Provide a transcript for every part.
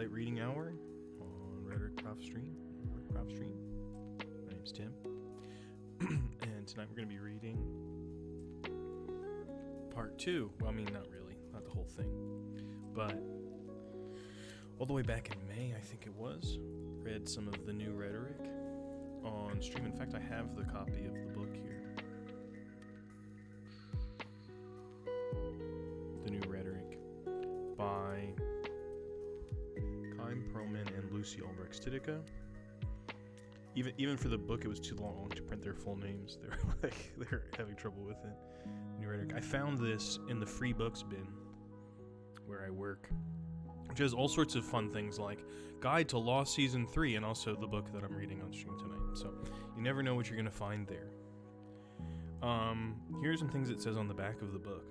Light Reading Hour on Rhetoric Prof Stream. My name's Tim. And tonight we're going to be reading part 2. Well, I mean, not really. Not the whole thing. But all the way back in May, I think it was, read some of the new Rhetoric on stream. In fact, I have the copy of the book here. The new Rhetoric by Chaim Perlman and Lucy Albrecht-Stidicka. Even for the book, it was too long to print their full names. They're having trouble with it. New Rhetoric. I found this in the free books bin where I work, which has all sorts of fun things like Guide to Law Season 3 and also the book that I'm reading on stream tonight. So you never know what you're going to find there. Here's some things it says on the back of the book.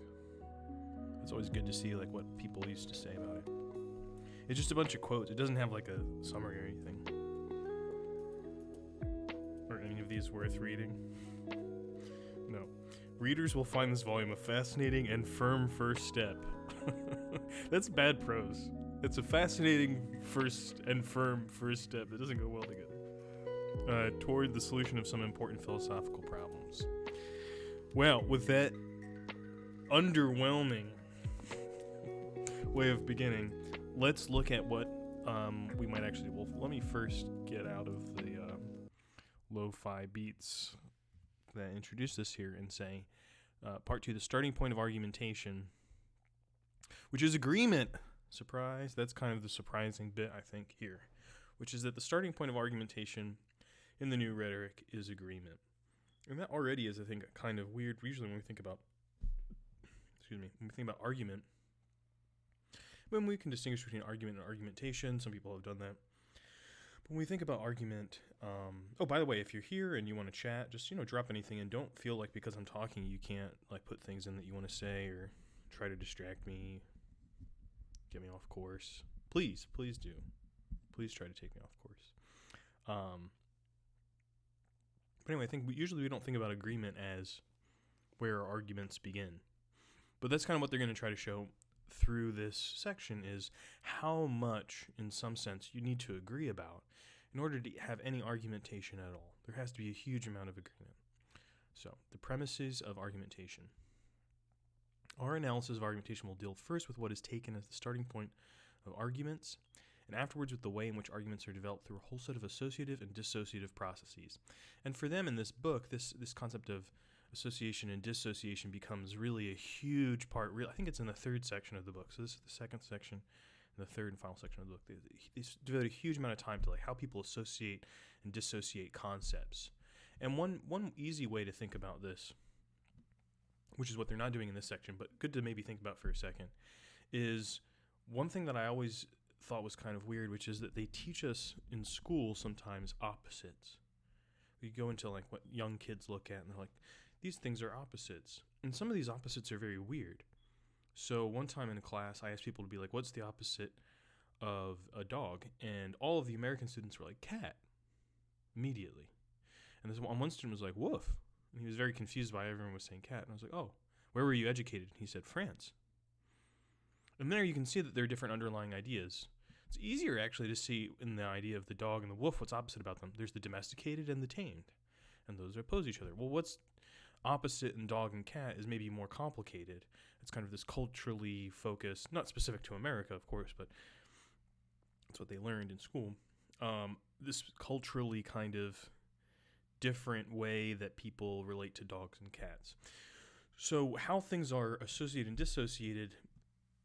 It's always good to see like what people used to say about it. It's just a bunch of quotes. It doesn't have like a summary or anything. Are any of these worth reading? No. Readers will find this volume a fascinating and firm first step. That's bad prose. It's a fascinating first and firm first step. That doesn't go well together. Toward the solution of some important philosophical problems. Well, with that underwhelming way of beginning, let's look at what we might actually do. Well, let me first get out of the lo-fi beats that introduced us here and say, part 2, the starting point of argumentation, which is agreement. Surprise. That's kind of the surprising bit, I think, here, which is that the starting point of argumentation in the new Rhetoric is agreement. And that already is, I think, kind of weird. Usually when we think about argument, when we can distinguish between argument and argumentation, some people have done that. But when we think about argument, oh, by the way, if you're here and you want to chat, just, drop anything, and don't feel like because I'm talking you can't, put things in that you want to say or try to distract me, get me off course. Please do. Please try to take me off course. But anyway, I think we don't think about agreement as where arguments begin. But that's kind of what they're going to try to show through this section is how much, in some sense, you need to agree about in order to have any argumentation at all. There has to be a huge amount of agreement. So, the premises of argumentation. Our analysis of argumentation will deal first with what is taken as the starting point of arguments, and afterwards with the way in which arguments are developed through a whole set of associative and dissociative processes. And for them in this book, this concept of association and dissociation becomes really a huge part. I think it's in the third section of the book. So this is the second section and the third and final section of the book. They devote a huge amount of time to how people associate and dissociate concepts. And one easy way to think about this, which is what they're not doing in this section, but good to maybe think about for a second, is one thing that I always thought was kind of weird, which is that they teach us in school sometimes opposites. We go into what young kids look at, and they're like, these things are opposites. And some of these opposites are very weird. So one time in a class, I asked people to be like, what's the opposite of a dog? And all of the American students were like, cat, immediately. And this one student was like, woof. And he was very confused by everyone was saying cat. And I was like, oh, where were you educated? And he said, France. And there you can see that there are different underlying ideas. It's easier actually to see in the idea of the dog and the wolf what's opposite about them. There's the domesticated and the tamed. And those oppose each other. Well, what's opposite in dog and cat is maybe more complicated. It's kind of this culturally focused, not specific to America, of course, but that's what they learned in school. This culturally kind of different way that people relate to dogs and cats. So how things are associated and dissociated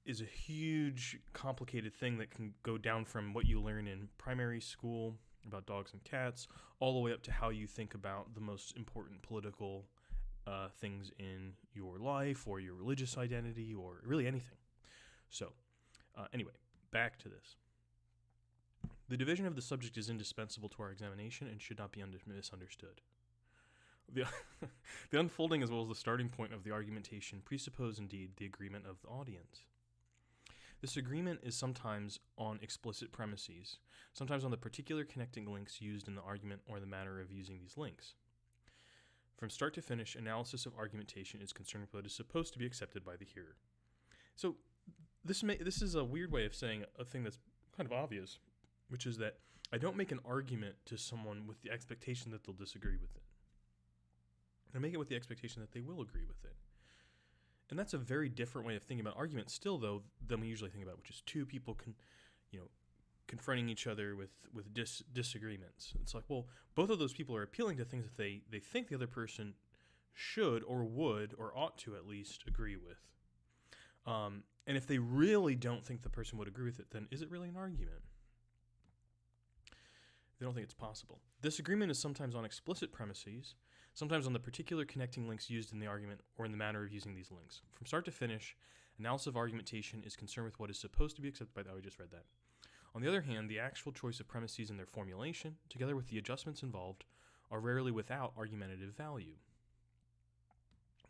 is a huge, complicated thing that can go down from what you learn in primary school about dogs and cats, all the way up to how you think about the most important political things in your life or your religious identity or really anything. So, anyway, back to this. The division of the subject is indispensable to our examination and should not be misunderstood. The unfolding as well as the starting point of the argumentation presuppose indeed the agreement of the audience. This agreement is sometimes on explicit premises, sometimes on the particular connecting links used in the argument or the manner of using these links. From start to finish, analysis of argumentation is concerned with what is supposed to be accepted by the hearer. So this is a weird way of saying a thing that's kind of obvious, which is that I don't make an argument to someone with the expectation that they'll disagree with it. I make it with the expectation that they will agree with it. And that's a very different way of thinking about arguments still, though, than we usually think about, which is two people confronting each other with disagreements. It's like, well, both of those people are appealing to things that they think the other person should or would or ought to at least agree with. And if they really don't think the person would agree with it, then is it really an argument? They don't think it's possible. Disagreement is sometimes on explicit premises, sometimes on the particular connecting links used in the argument or in the manner of using these links. From start to finish, analysis of argumentation is concerned with what is supposed to be accepted by the... Oh, we just read that. On the other hand, the actual choice of premises and their formulation, together with the adjustments involved, are rarely without argumentative value.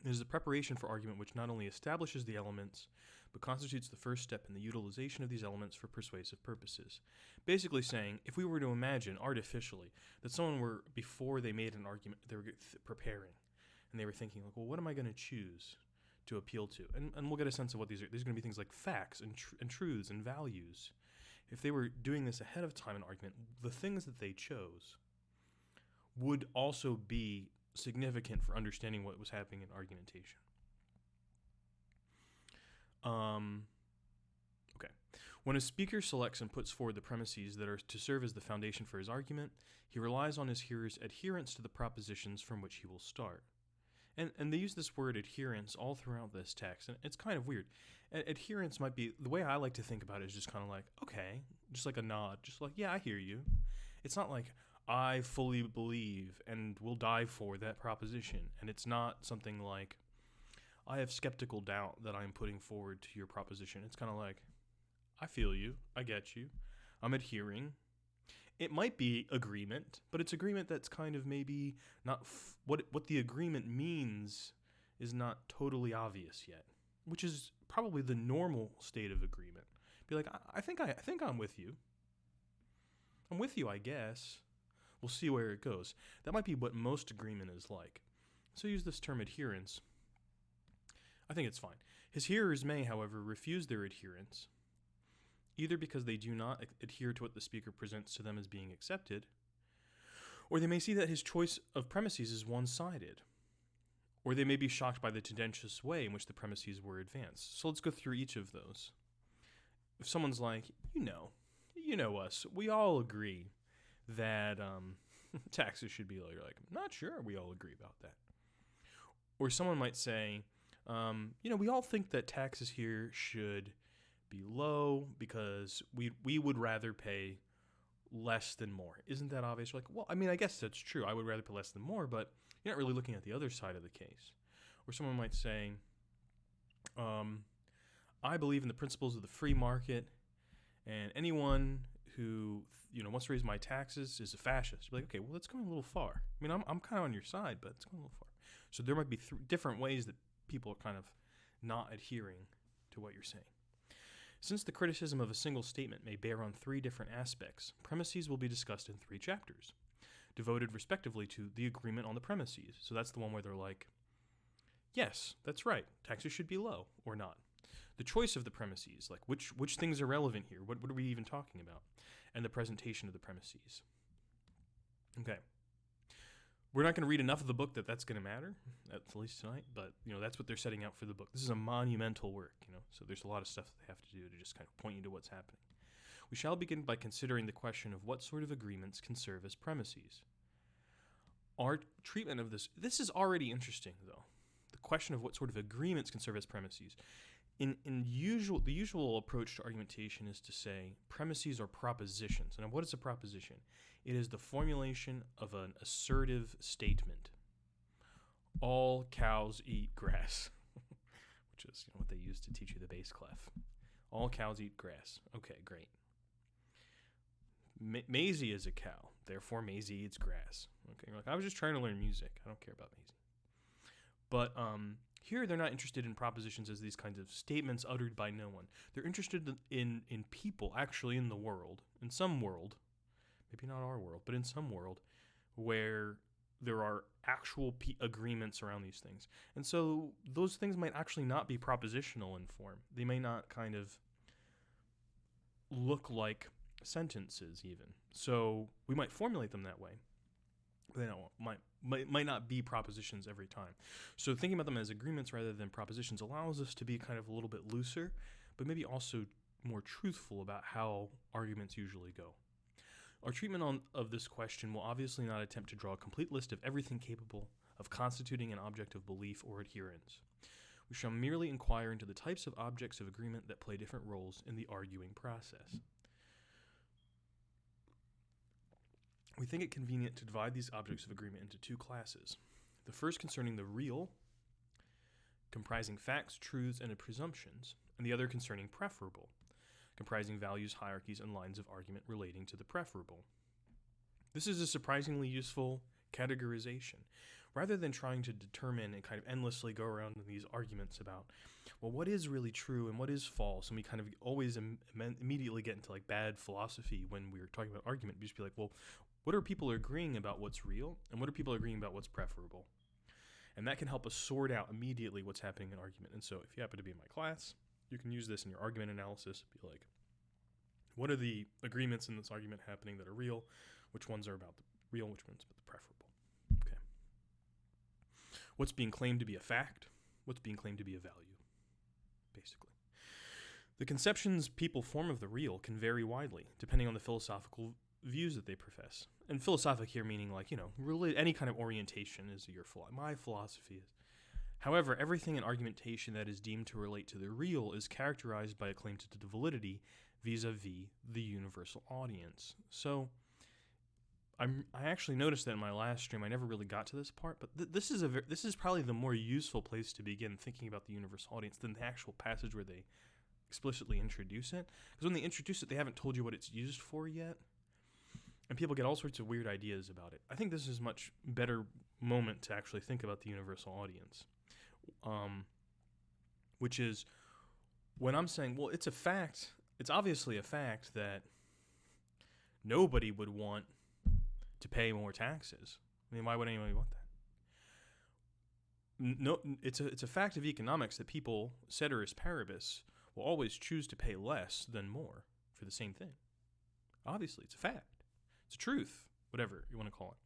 It is the preparation for argument which not only establishes the elements, but constitutes the first step in the utilization of these elements for persuasive purposes. Basically saying, if we were to imagine artificially that someone were, before they made an argument, they were preparing, and they were thinking, like, well, what am I going to choose to appeal to? And we'll get a sense of what these are. These are going to be things like facts and truths and values. If they were doing this ahead of time in argument, the things that they chose would also be significant for understanding what was happening in argumentation. Okay. When a speaker selects and puts forward the premises that are to serve as the foundation for his argument, he relies on his hearers' adherence to the propositions from which he will start. And they use this word adherence all throughout this text, and it's kind of weird. Adherence might be, the way I like to think about it is just kind of like, okay, just like a nod, just like, yeah, I hear you. It's not like, I fully believe and will die for that proposition. And it's not something like, I have skeptical doubt that I'm putting forward to your proposition. It's kind of like, I feel you, I get you, I'm adhering. It might be agreement, but it's agreement that's kind of maybe not, what the agreement means is not totally obvious yet, which is probably the normal state of agreement. Be like, I think I'm with you. I'm with you, I guess. We'll see where it goes. That might be what most agreement is like. So use this term adherence. I think it's fine. His hearers may, however, refuse their adherence, either because they do not adhere to what the speaker presents to them as being accepted, or they may see that his choice of premises is one-sided, or they may be shocked by the tendentious way in which the premises were advanced. So let's go through each of those. If someone's like, you know us, we all agree that taxes should be low. You're like, I'm not sure we all agree about that. Or someone might say, we all think that taxes here should be low because we would rather pay less than more. Isn't that obvious? You're like, well, I mean, I guess that's true. I would rather pay less than more, but you're not really looking at the other side of the case. Or someone might say, I believe in the principles of the free market, and anyone who wants to raise my taxes is a fascist. You're like, okay, well, that's going a little far. I mean, I'm kind of on your side, but it's going a little far. So there might be different ways that people are kind of not adhering to what you're saying. Since the criticism of a single statement may bear on three different aspects, premises will be discussed in 3 chapters, devoted respectively to the agreement on the premises. So that's the one where they're like, yes, that's right, taxes should be low or not. The choice of the premises, like which things are relevant here, what are we even talking about, and the presentation of the premises. Okay. We're not going to read enough of the book that's going to matter, at least tonight, but that's what they're setting out for the book. This is a monumental work, so there's a lot of stuff that they have to do to just kind of point you to what's happening. We shall begin by considering the question of what sort of agreements can serve as premises. Our treatment of this is already interesting, though. The question of what sort of agreements can serve as premises. The usual approach to argumentation is to say premises are propositions. And what is a proposition? It is the formulation of an assertive statement. All cows eat grass, which is what they use to teach you the bass clef. All cows eat grass. Okay, great. Maisie is a cow, therefore Maisie eats grass. Okay, you're like, I was just trying to learn music. I don't care about Maisie. But here they're not interested in propositions as these kinds of statements uttered by no one. They're interested in people, actually in the world, in some world, maybe not our world, but in some world where there are actual agreements around these things. And so those things might actually not be propositional in form. They may not kind of look like sentences even. So we might formulate them that way. They might not be propositions every time. So thinking about them as agreements rather than propositions allows us to be kind of a little bit looser, but maybe also more truthful about how arguments usually go. Our treatment of this question will obviously not attempt to draw a complete list of everything capable of constituting an object of belief or adherence. We shall merely inquire into the types of objects of agreement that play different roles in the arguing process. We think it convenient to divide these objects of agreement into two classes. The first concerning the real, comprising facts, truths, and presumptions, and the other concerning preferable, comprising values, hierarchies, and lines of argument relating to the preferable. This is a surprisingly useful categorization. Rather than trying to determine and kind of endlessly go around in these arguments about, well, what is really true and what is false, and we kind of always immediately get into like bad philosophy when we're talking about argument. We just be like, well, what are people agreeing about what's real, and what are people agreeing about what's preferable? And that can help us sort out immediately what's happening in argument. And so if you happen to be in my class, you can use this in your argument analysis. Be like, what are the agreements in this argument happening that are real? Which ones are about the real, which ones about the preferable? Okay. What's being claimed to be a fact? What's being claimed to be a value? Basically. The conceptions people form of the real can vary widely, depending on the philosophical views that they profess. And philosophic here meaning like, really any kind of orientation is my philosophy is. However, everything in argumentation that is deemed to relate to the real is characterized by a claim to the validity vis-a-vis the universal audience. So, I actually noticed that in my last stream. I never really got to this part, but this is probably the more useful place to begin thinking about the universal audience than the actual passage where they explicitly introduce it. Because when they introduce it, they haven't told you what it's used for yet. And people get all sorts of weird ideas about it. I think this is a much better moment to actually think about the universal audience. Which is when I'm saying, well, it's a fact. It's obviously a fact that nobody would want to pay more taxes. I mean, why would anybody want that? No, it's a fact of economics that people, ceteris paribus, will always choose to pay less than more for the same thing. Obviously, it's a fact. It's a truth, whatever you want to call it.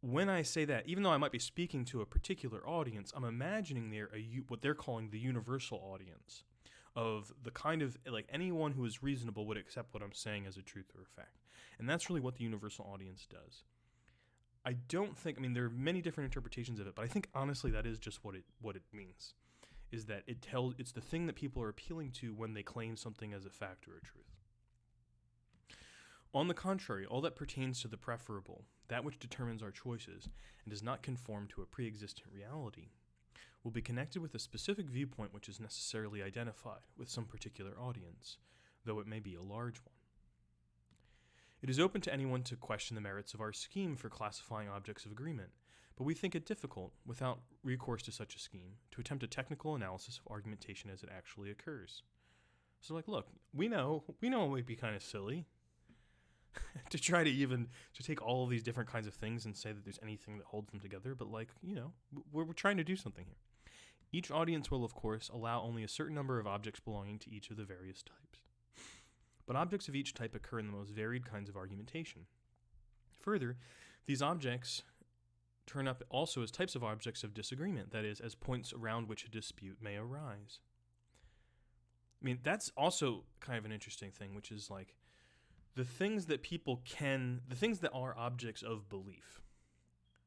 When I say that, even though I might be speaking to a particular audience, I'm imagining there what they're calling the universal audience of the kind of, like, anyone who is reasonable would accept what I'm saying as a truth or a fact. And that's really what the universal audience does. I don't think, there are many different interpretations of it, but I think honestly that is just what it means. Is that it's the thing that people are appealing to when they claim something as a fact or a truth. On the contrary, all that pertains to the preferable, that which determines our choices and does not conform to a pre-existent reality, will be connected with a specific viewpoint which is necessarily identified with some particular audience, though it may be a large one. It is open to anyone to question the merits of our scheme for classifying objects of agreement, but we think it difficult, without recourse to such a scheme, to attempt a technical analysis of argumentation as it actually occurs. So, look, we know it would be kind of silly to try to take all of these different kinds of things and say that there's anything that holds them together, but we're trying to do something here. Each audience will, of course, allow only a certain number of objects belonging to each of the various types. But objects of each type occur in the most varied kinds of argumentation. Further, these objects turn up also as types of objects of disagreement, that is, as points around which a dispute may arise. That's also kind of an interesting thing, which is like, the things that are objects of belief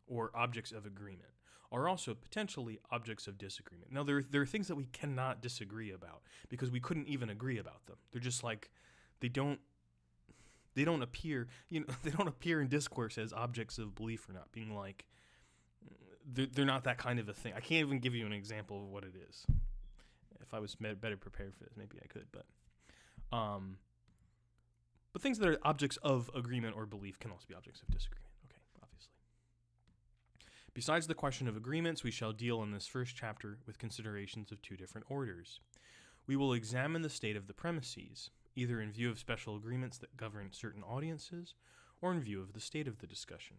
or objects of agreement are also potentially objects of disagreement. Now, there are things that we cannot disagree about because we couldn't even agree about them. They're just like, they don't appear, they don't appear in discourse as objects of belief or not, being like, they're not that kind of a thing. I can't even give you an example of what it is. If I was better prepared for this, maybe I could, but things that are objects of agreement or belief can also be objects of disagreement. Okay, obviously. Besides the question of agreements, we shall deal in this first chapter with considerations of two different orders. We will examine the state of the premises, either in view of special agreements that govern certain audiences, or in view of the state of the discussion.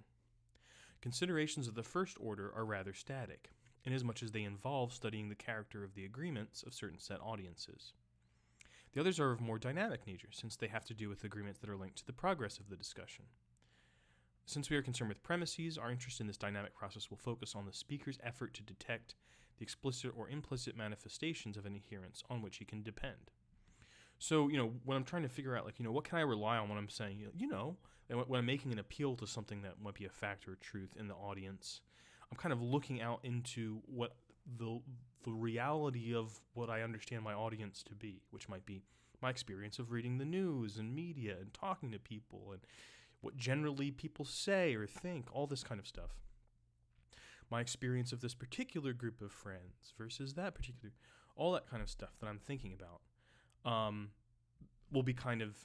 Considerations of the first order are rather static, inasmuch as they involve studying the character of the agreements of certain set audiences. The others are of more dynamic nature, since they have to do with agreements that are linked to the progress of the discussion. Since we are concerned with premises, our interest in this dynamic process will focus on the speaker's effort to detect the explicit or implicit manifestations of an adherence on which he can depend. So, when I'm trying to figure out, what can I rely on when I'm saying, when I'm making an appeal to something that might be a fact or a truth in the audience, I'm kind of looking out into what the reality of what I understand my audience to be, which might be my experience of reading the news and media and talking to people and what generally people say or think, all this kind of stuff. My experience of this particular group of friends versus that particular, all that kind of stuff that I'm thinking about will be kind of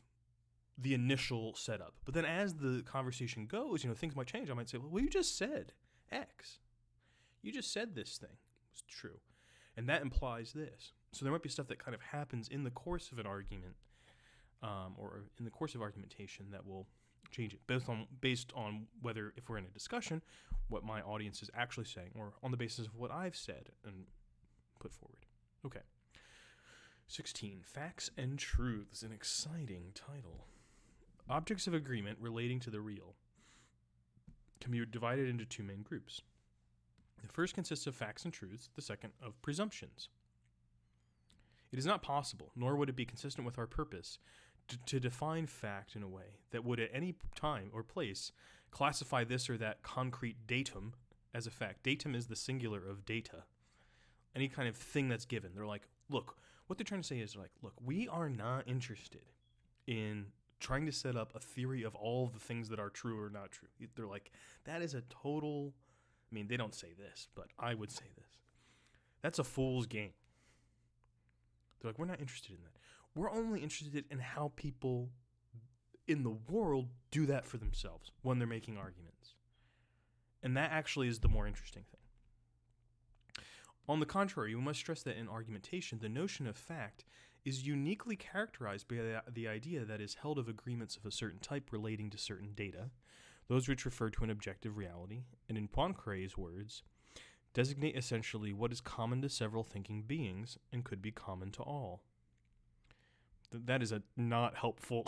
the initial setup. But then as the conversation goes, things might change. I might say, well, you just said X. You just said this thing was true. And that implies this. So there might be stuff that kind of happens in the course of an argument or in the course of argumentation that will change it, based on whether, if we're in a discussion, what my audience is actually saying, or on the basis of what I've said and put forward. Okay. 16. Facts and Truths, an exciting title. Objects of agreement relating to the real can be divided into two main groups. The first consists of facts and truths, the second of presumptions. It is not possible, nor would it be consistent with our purpose, to define fact in a way that would at any time or place classify this or that concrete datum as a fact. Datum is the singular of data. Any kind of thing that's given. They're like, look, what they're trying to say is look, we are not interested in trying to set up a theory of all the things that are true or not true. They're like, that is a total, they don't say this, but I would say this. That's a fool's game. They're like, we're not interested in that. We're only interested in how people in the world do that for themselves when they're making arguments. And that actually is the more interesting thing. On the contrary, we must stress that in argumentation, the notion of fact is uniquely characterized by the idea that is held of agreements of a certain type relating to certain data, those which refer to an objective reality, and in Poincaré's words, designate essentially what is common to several thinking beings and could be common to all. That is a not helpful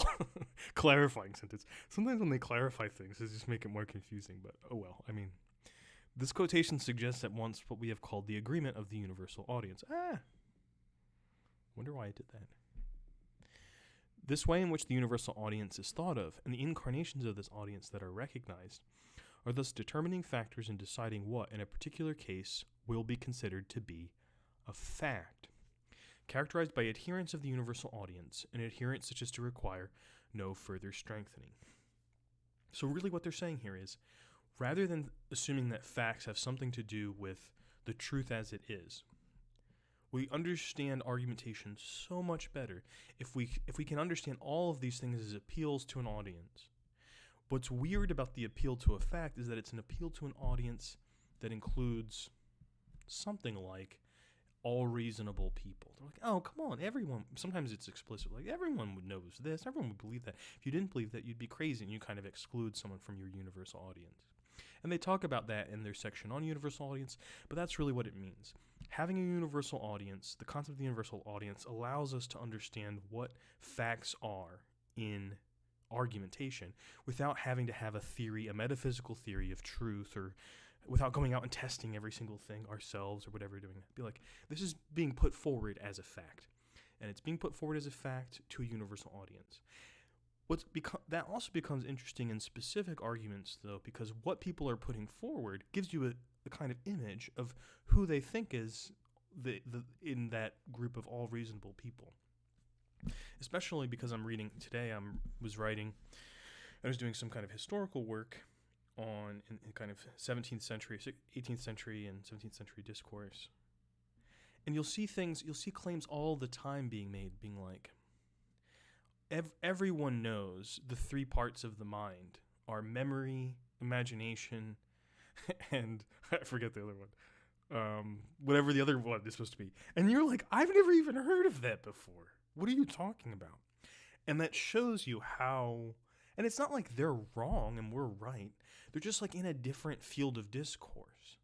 clarifying sentence. Sometimes when they clarify things, they just make it more confusing, but oh well. This quotation suggests at once what we have called the agreement of the universal audience. Wonder why I did that. This way in which the universal audience is thought of, and the incarnations of this audience that are recognized, are thus determining factors in deciding what, in a particular case, will be considered to be a fact. Characterized by adherence of the universal audience, an adherence such as to require no further strengthening. So really what they're saying here is, rather than assuming that facts have something to do with the truth as it is, we understand argumentation so much better if we can understand all of these things as appeals to an audience. What's weird about the appeal to a fact is that it's an appeal to an audience that includes something like all reasonable people. They're like, oh, come on, everyone. Sometimes it's explicit, like everyone would know this, everyone would believe that. If you didn't believe that, you'd be crazy, and you kind of exclude someone from your universal audience. And they talk about that in their section on universal audience, but that's really what it means. Having a universal audience, the concept of the universal audience, allows us to understand what facts are in argumentation without having to have a theory, a metaphysical theory of truth, or without going out and testing every single thing ourselves or whatever, doing that. Be like, this is being put forward as a fact. And it's being put forward as a fact to a universal audience. That also becomes interesting in specific arguments, though, because what people are putting forward gives you a kind of image of who they think is in that group of all reasonable people. Especially because I'm reading today, I was doing some kind of historical work on in kind of 17th century, 18th century, and 17th century discourse. And you'll see claims all the time being made, being like, everyone knows the three parts of the mind are memory, imagination, and I forget the other one. Whatever the other one is supposed to be. And you're like, I've never even heard of that before. What are you talking about? And that shows you how, and it's not like they're wrong and we're right. They're just like in a different field of discourse.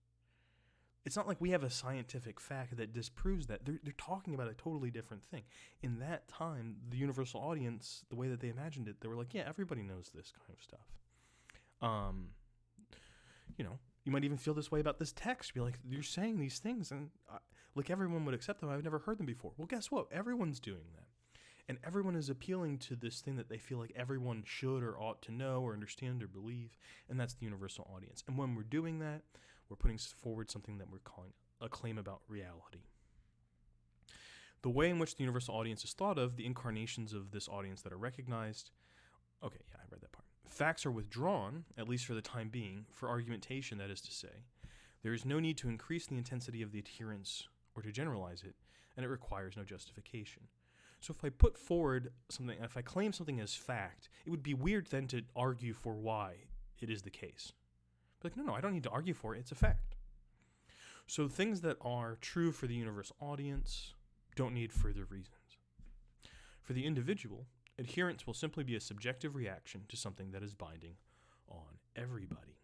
It's not like we have a scientific fact that disproves that. They're talking about a totally different thing. In that time, the universal audience, the way that they imagined it, they were like, yeah, everybody knows this kind of stuff. You might even feel this way about this text. Be like, you're saying these things, and like everyone would accept them. I've never heard them before. Well, guess what? Everyone's doing that. And everyone is appealing to this thing that they feel like everyone should or ought to know or understand or believe, and that's the universal audience. And when we're doing that, we're putting forward something that we're calling a claim about reality. The way in which the universal audience is thought of, the incarnations of this audience that are recognized. Okay, yeah, I read that part. Facts are withdrawn, at least for the time being, for argumentation, that is to say. There is no need to increase the intensity of the adherence or to generalize it, and it requires no justification. So if I put forward something, if I claim something as fact, it would be weird then to argue for why it is the case. Like, no, I don't need to argue for it. It's a fact. So things that are true for the universal audience don't need further reasons. For the individual, adherence will simply be a subjective reaction to something that is binding on everybody.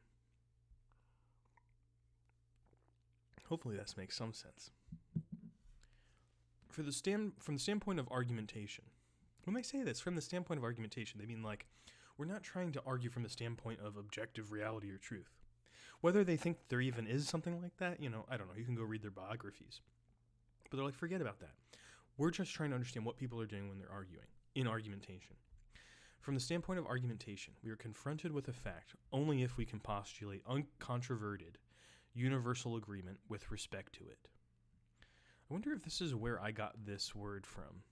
Hopefully this makes some sense. From the standpoint of argumentation, when they say this, from the standpoint of argumentation, they mean like, we're not trying to argue from the standpoint of objective reality or truth. Whether they think there even is something like that, I don't know. You can go read their biographies. But they're like, forget about that. We're just trying to understand what people are doing when they're arguing, in argumentation. From the standpoint of argumentation, we are confronted with a fact only if we can postulate uncontroverted, universal agreement with respect to it. I wonder if this is where I got this word from,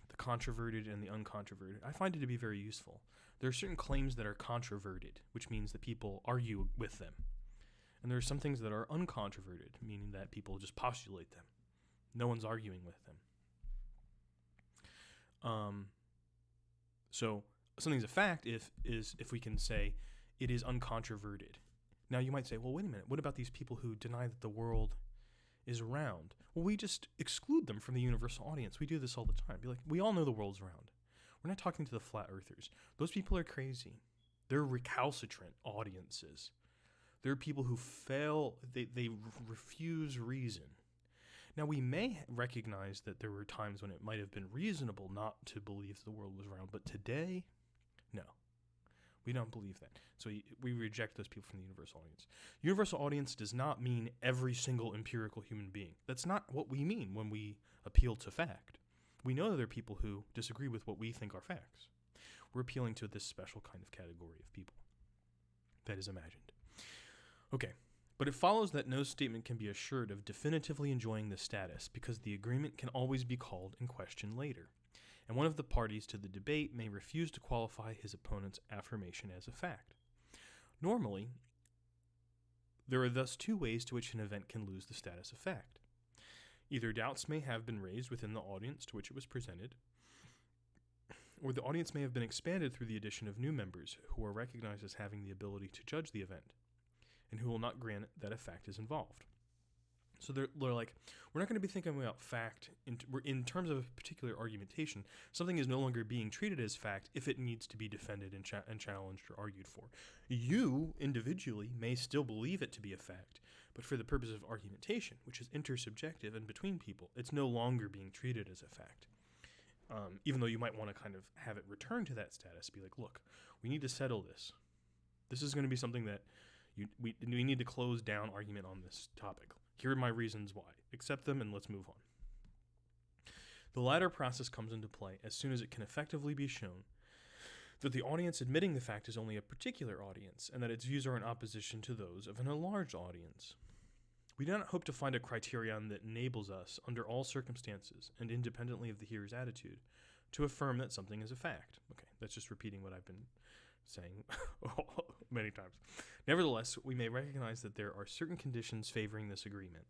the controverted and the uncontroverted. I find it to be very useful. There are certain claims that are controverted, which means that people argue with them. And there are some things that are uncontroverted, meaning that people just postulate them. No one's arguing with them. So something's a fact if we can say it is uncontroverted. Now you might say, well, wait a minute. What about these people who deny that the world is round? Well, we just exclude them from the universal audience. We do this all the time. Be like, we all know the world's round. We're not talking to the flat earthers. Those people are crazy. They're recalcitrant audiences. There are people who fail, they refuse reason. Now, we may recognize that there were times when it might have been reasonable not to believe the world was round, but today, no. We don't believe that. So we reject those people from the universal audience. Universal audience does not mean every single empirical human being. That's not what we mean when we appeal to fact. We know that there are people who disagree with what we think are facts. We're appealing to this special kind of category of people that is imagined. Okay, but it follows that no statement can be assured of definitively enjoying the status because the agreement can always be called in question later, and one of the parties to the debate may refuse to qualify his opponent's affirmation as a fact. Normally, there are thus two ways to which an event can lose the status of fact. Either doubts may have been raised within the audience to which it was presented, or the audience may have been expanded through the addition of new members who are recognized as having the ability to judge the event, and who will not grant that a fact is involved. So they're like, we're not going to be thinking about fact in terms of a particular argumentation. Something is no longer being treated as fact if it needs to be defended and challenged or argued for. You, individually, may still believe it to be a fact, but for the purpose of argumentation, which is intersubjective and between people, it's no longer being treated as a fact. Even though you might want to kind of have it return to that status, be like, look, we need to settle this. This is going to be something that we need to close down argument on this topic. Here are my reasons why. Accept them and let's move on. The latter process comes into play as soon as it can effectively be shown that the audience admitting the fact is only a particular audience and that its views are in opposition to those of an enlarged audience. We do not hope to find a criterion that enables us, under all circumstances and independently of the hearer's attitude, to affirm that something is a fact. Okay, that's just repeating what I've been saying many times. Nevertheless, we may recognize that there are certain conditions favoring this agreement,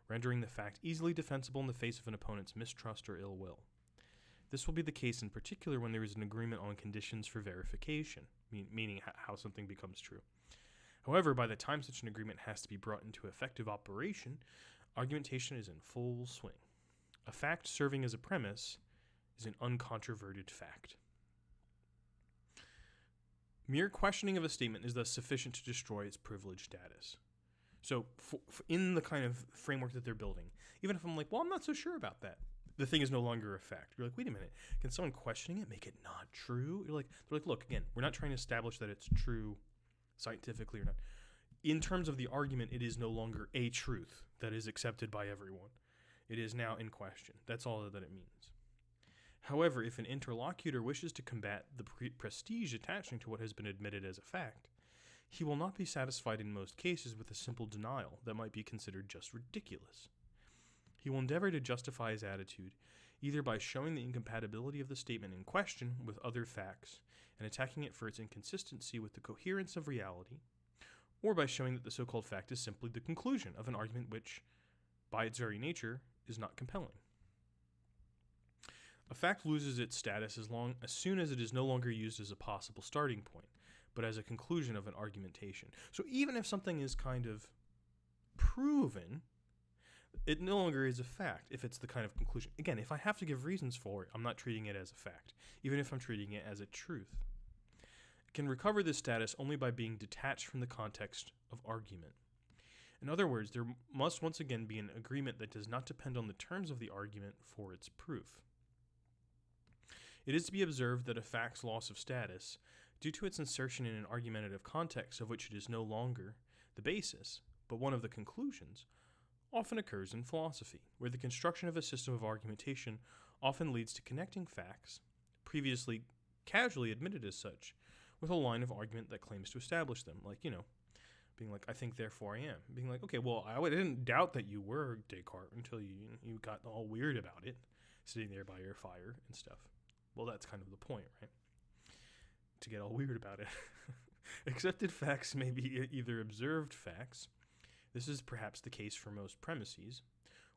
rendering the fact easily defensible in the face of an opponent's mistrust or ill will. This will be the case in particular when there is an agreement on conditions for verification, meaning how something becomes true. However, by the time such an agreement has to be brought into effective operation, argumentation is in full swing. A fact serving as a premise is an uncontroverted fact. Mere questioning of a statement is thus sufficient to destroy its privileged status. So in the kind of framework that they're building, even if I'm like, well, I'm not so sure about that, the thing is no longer a fact. You're like, wait a minute, can someone questioning it make it not true? They're like, look, again, we're not trying to establish that it's true scientifically or not. In terms of the argument, it is no longer a truth that is accepted by everyone. It is now in question. That's all that it means. However, if an interlocutor wishes to combat the prestige attaching to what has been admitted as a fact, he will not be satisfied in most cases with a simple denial that might be considered just ridiculous. He will endeavor to justify his attitude either by showing the incompatibility of the statement in question with other facts and attacking it for its inconsistency with the coherence of reality, or by showing that the so-called fact is simply the conclusion of an argument which, by its very nature, is not compelling. A fact loses its status as soon as it is no longer used as a possible starting point, but as a conclusion of an argumentation. So even if something is kind of proven, it no longer is a fact if it's the kind of conclusion. Again, if I have to give reasons for it, I'm not treating it as a fact, even if I'm treating it as a truth. It can recover this status only by being detached from the context of argument. In other words, there must once again be an agreement that does not depend on the terms of the argument for its proof. It is to be observed that a fact's loss of status, due to its insertion in an argumentative context of which it is no longer the basis, but one of the conclusions, often occurs in philosophy, where the construction of a system of argumentation often leads to connecting facts, previously casually admitted as such, with a line of argument that claims to establish them, like, being like, I think, therefore I am. Being like, okay, well, I didn't doubt that you were Descartes until you got all weird about it, sitting there by your fire and stuff. Well, that's kind of the point, right? To get all weird about it. Accepted facts may be either observed facts, this is perhaps the case for most premises,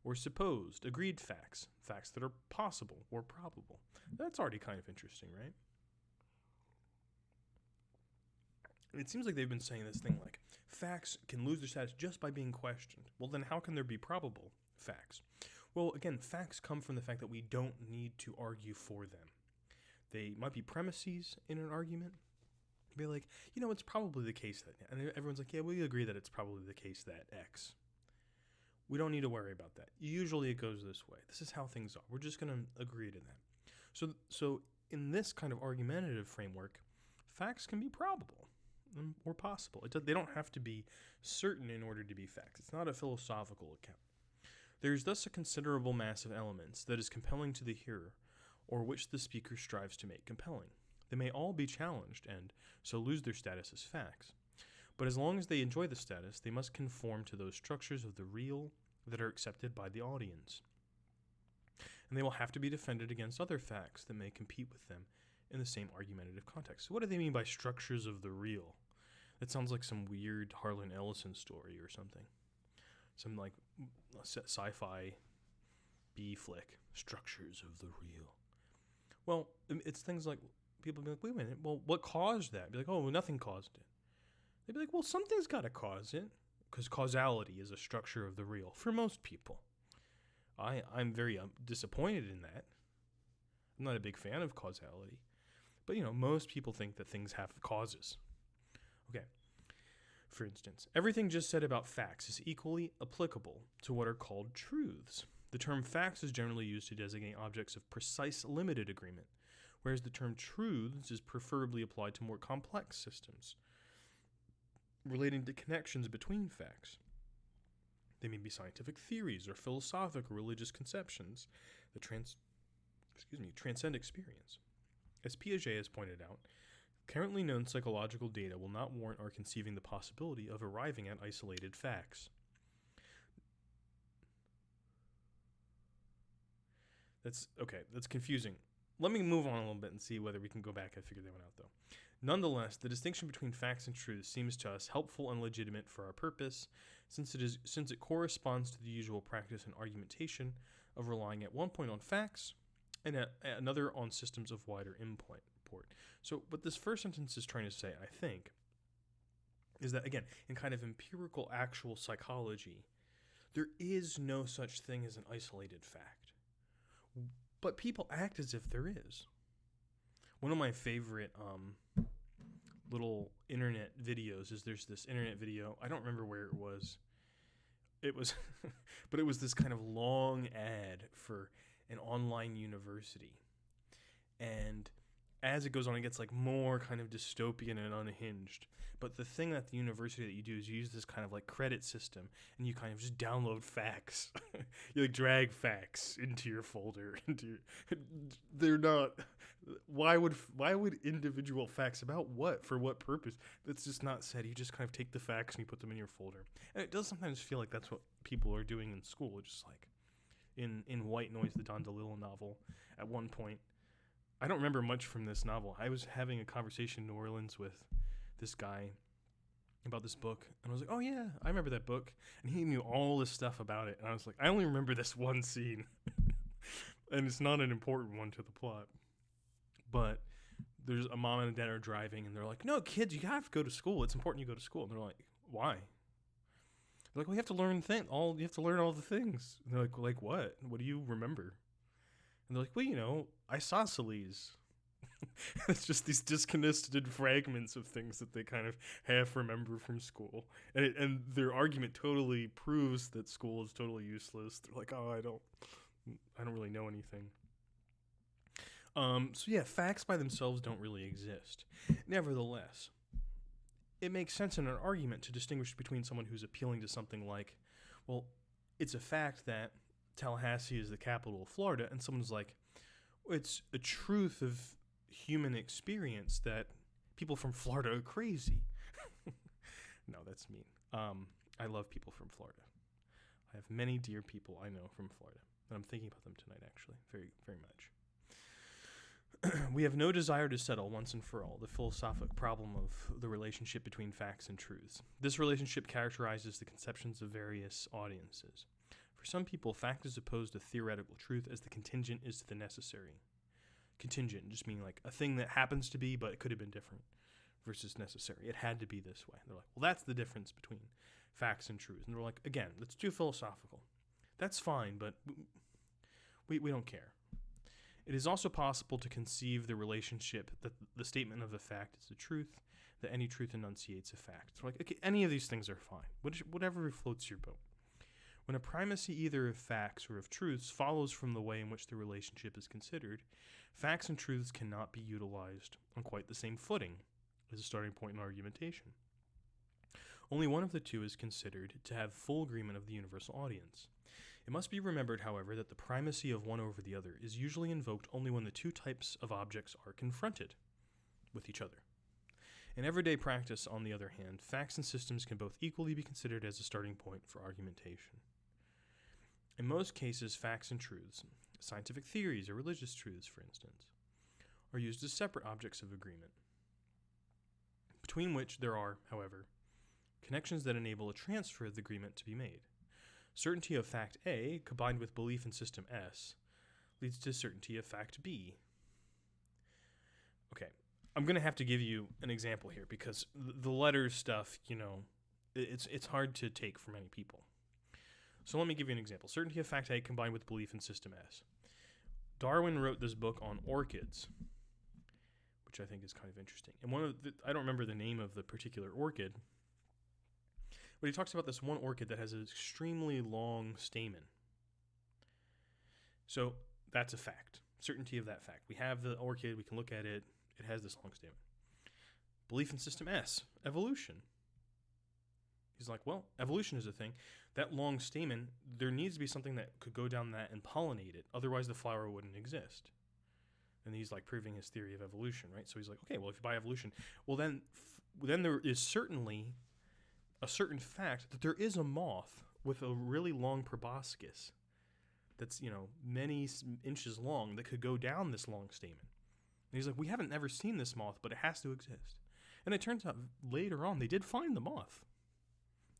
or supposed, agreed facts, facts that are possible or probable. That's already kind of interesting, right? It seems like they've been saying this thing like, facts can lose their status just by being questioned. Well, then how can there be probable facts? Well, again, facts come from the fact that we don't need to argue for them. They might be premises in an argument. Be like, it's probably the case that, and everyone's like, yeah, we agree that it's probably the case that X. We don't need to worry about that. Usually it goes this way. This is how things are. We're just going to agree to that. So in this kind of argumentative framework, facts can be probable or possible. They don't have to be certain in order to be facts. It's not a philosophical account. There is thus a considerable mass of elements that is compelling to the hearer, or which the speaker strives to make compelling. They may all be challenged and so lose their status as facts. But as long as they enjoy the status, they must conform to those structures of the real that are accepted by the audience. And they will have to be defended against other facts that may compete with them in the same argumentative context. So what do they mean by structures of the real? That sounds like some weird Harlan Ellison story or something. Some like sci-fi B flick. Structures of the real. Well, it's things like, people be like, wait a minute, well, what caused that? Be like, oh, nothing caused it. They'd be like, well, something's got to cause it, because causality is a structure of the real for most people. I'm very disappointed in that. I'm not a big fan of causality. But, most people think that things have causes. Okay. For instance, everything just said about facts is equally applicable to what are called truths. The term facts is generally used to designate objects of precise, limited agreement, whereas the term truths is preferably applied to more complex systems relating to connections between facts. They may be scientific theories or philosophic or religious conceptions that transcend experience. As Piaget has pointed out, currently known psychological data will not warrant our conceiving the possibility of arriving at isolated facts. That's confusing. Let me move on a little bit and see whether we can go back and figure that one out, though. Nonetheless, the distinction between facts and truths seems to us helpful and legitimate for our purpose, since it corresponds to the usual practice in argumentation of relying at one point on facts and at another on systems of wider import. So what this first sentence is trying to say, I think, is that, again, in kind of empirical actual psychology, there is no such thing as an isolated fact. But people act as if there is. One of my favorite little internet videos is there's this internet video. I don't remember where it was. it was, but it was this kind of long ad for an online university. And as it goes on, it gets like more kind of dystopian and unhinged. But the thing at the university that you do is you use this kind of like credit system, and you kind of just download facts. You like drag facts into your folder. They're not. Why would individual facts about what, for what purpose? That's just not said. You just kind of take the facts and you put them in your folder. And it does sometimes feel like that's what people are doing in school. Just like in White Noise, the Don DeLillo novel, at one point. I don't remember much from this novel. I was having a conversation in New Orleans with this guy about this book, and I was like, oh yeah, I remember that book. And he knew all this stuff about it, and I was like, I only remember this one scene. And it's not an important one to the plot. But there's a mom and a dad are driving, and they're like, no, kids, you have to go to school. It's important you go to school. And they're like, why? They're like, well, you have to learn you have to learn all the things. And they're like what? What do you remember? And they're like, well, isosceles. It's just these disconnected fragments of things that they kind of half remember from school. And their argument totally proves that school is totally useless. They're like, oh, I don't really know anything. So yeah, facts by themselves don't really exist. Nevertheless, it makes sense in an argument to distinguish between someone who's appealing to something like, well, it's a fact that Tallahassee is the capital of Florida, and someone's like, it's a truth of human experience that people from Florida are crazy. No, that's mean. I love people from Florida. I have many dear people I know from Florida, and I'm thinking about them tonight, actually, very, very much. We have no desire to settle once and for all the philosophic problem of the relationship between facts and truths. This relationship characterizes the conceptions of various audiences. For some people, fact is opposed to theoretical truth as the contingent is to the necessary. Contingent just meaning like a thing that happens to be, but it could have been different, versus necessary. It had to be this way. They're like, well, that's the difference between facts and truths. And they're like, again, let's do philosophical. That's fine, but we don't care. It is also possible to conceive the relationship that the statement of a fact is the truth, that any truth enunciates a fact. So like, okay, any of these things are fine. Whatever floats your boat. When a primacy either of facts or of truths follows from the way in which the relationship is considered, facts and truths cannot be utilized on quite the same footing as a starting point in argumentation. Only one of the two is considered to have full agreement of the universal audience. It must be remembered, however, that the primacy of one over the other is usually invoked only when the two types of objects are confronted with each other. In everyday practice, on the other hand, facts and systems can both equally be considered as a starting point for argumentation. In most cases, facts and truths, scientific theories or religious truths, for instance, are used as separate objects of agreement, between which there are, however, connections that enable a transfer of the agreement to be made. Certainty of fact A, combined with belief in system S, leads to certainty of fact B. Okay, I'm going to have to give you an example here because the letters stuff, it's hard to take for many people. So let me give you an example. Certainty of fact A combined with belief in system S. Darwin wrote this book on orchids, which I think is kind of interesting. And I don't remember the name of the particular orchid, but he talks about this one orchid that has an extremely long stamen. So that's a fact. Certainty of that fact. We have the orchid, we can look at it, it has this long stamen. Belief in system S, evolution. He's like, well, evolution is a thing. That long stamen, there needs to be something that could go down that and pollinate it. Otherwise, the flower wouldn't exist. And he's like proving his theory of evolution, right? So he's like, okay, well, if you buy evolution, well, then there is certainly a certain fact that there is a moth with a really long proboscis that's, many inches long that could go down this long stamen. And he's like, we haven't ever seen this moth, but it has to exist. And it turns out later on they did find the moth.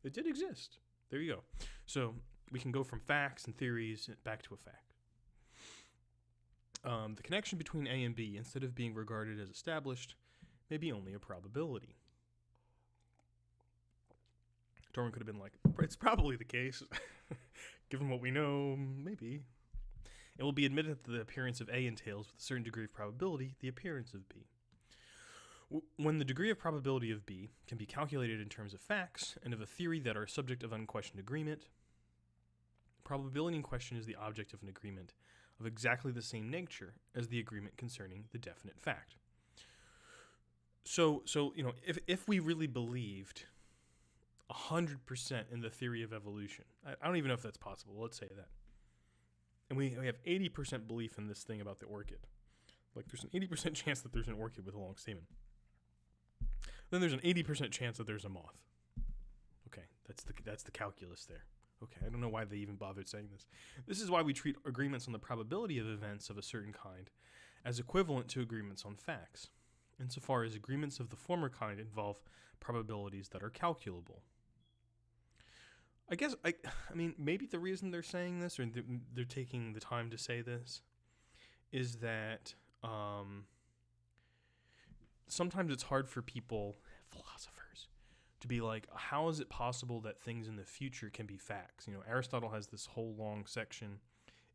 It did exist. There you go. So we can go from facts and theories back to a fact. The connection between A and B, instead of being regarded as established, may be only a probability. Darwin could have been like, it's probably the case. Given what we know, maybe. It will be admitted that the appearance of A entails, with a certain degree of probability, the appearance of B. When the degree of probability of B can be calculated in terms of facts and of a theory that are subject of unquestioned agreement, probability in question is the object of an agreement of exactly the same nature as the agreement concerning the definite fact. So if we really believed 100% in the theory of evolution, I don't even know if that's possible. Let's say that, and we have 80% belief in this thing about the orchid. Like, there's an 80% chance that there's an orchid with a long stamen. Then there's an 80% chance that there's a moth. Okay, that's the calculus there. Okay, I don't know why they even bothered saying this. This is why we treat agreements on the probability of events of a certain kind as equivalent to agreements on facts, insofar as agreements of the former kind involve probabilities that are calculable. I guess, I mean, maybe the reason they're saying this, or they're taking the time to say this, is that sometimes it's hard for people, philosophers, to be like, how is it possible that things in the future can be facts? Aristotle has this whole long section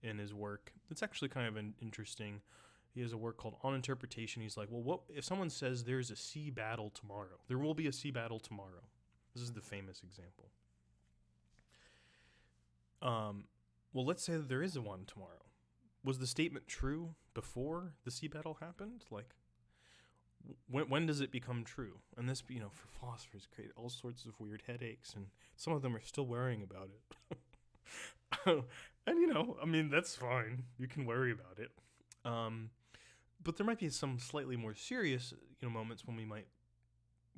in his work that's actually kind of interesting. He has a work called On Interpretation. He's like, well, what if someone says there's a sea battle tomorrow? There will be a sea battle tomorrow. This is the famous example. Well, let's say that there is a one tomorrow. Was the statement true before the sea battle happened? Like, when does it become true? And this, for philosophers, create all sorts of weird headaches, and some of them are still worrying about it. And that's fine. You can worry about it. But there might be some slightly more serious, moments when we might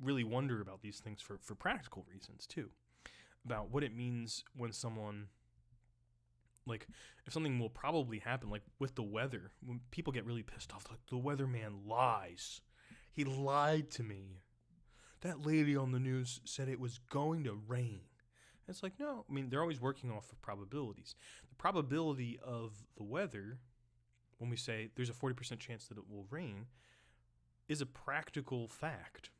really wonder about these things for practical reasons too, about what it means when someone, like, if something will probably happen, like with the weather, when people get really pissed off, like, the weatherman lies. He lied to me. That lady on the news said it was going to rain. It's like, no, they're always working off of probabilities. The probability of the weather, when we say there's a 40% chance that it will rain, is a practical fact.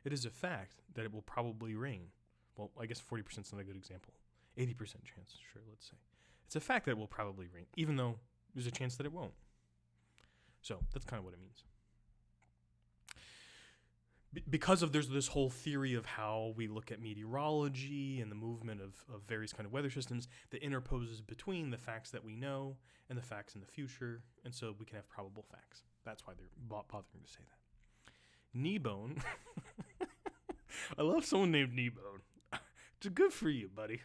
It is a fact that it will probably rain. Well, I guess 40% is not a good example. 80% chance, sure, let's say. It's a fact that it will probably rain, even though there's a chance that it won't. So that's kind of what it means. Because there's this whole theory of how we look at meteorology and the movement of various kind of weather systems that interposes between the facts that we know and the facts in the future, and so we can have probable facts. That's why they're bothering to say that. Kneebone. I love someone named Kneebone. It's good for you, buddy.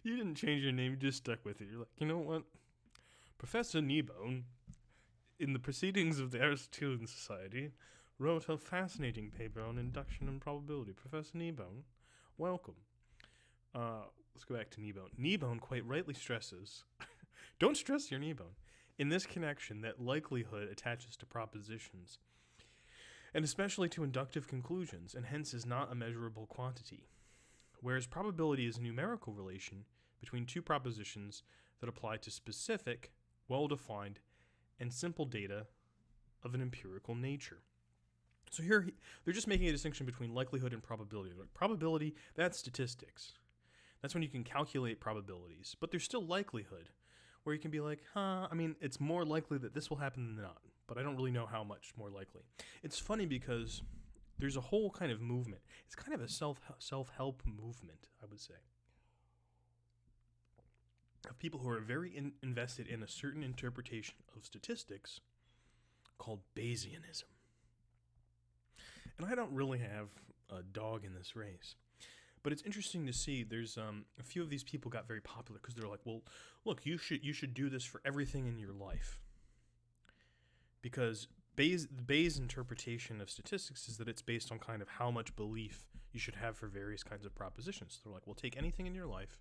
You didn't change your name, you just stuck with it. You're like, you know what? Professor Kneebone, in the Proceedings of the Aristotelian Society, wrote a fascinating paper on induction and probability. Professor Kneebone, welcome. Let's go back to Kneebone. Kneebone quite rightly stresses, don't stress your Kneebone, in this connection that likelihood attaches to propositions, and especially to inductive conclusions, and hence is not a measurable quantity, whereas probability is a numerical relation between two propositions that apply to specific, well-defined, and simple data of an empirical nature. So here, they're just making a distinction between likelihood and probability. Like, probability, that's statistics. That's when you can calculate probabilities. But there's still likelihood, where you can be like, it's more likely that this will happen than not, but I don't really know how much more likely. It's funny because there's a whole kind of movement. It's kind of a self-help movement, I would say, of people who are very invested in a certain interpretation of statistics called Bayesianism. And I don't really have a dog in this race. But it's interesting to see there's a few of these people got very popular because they're like, well, look, you should do this for everything in your life. Because Bayes' interpretation of statistics is that it's based on kind of how much belief you should have for various kinds of propositions. So they're like, well, take anything in your life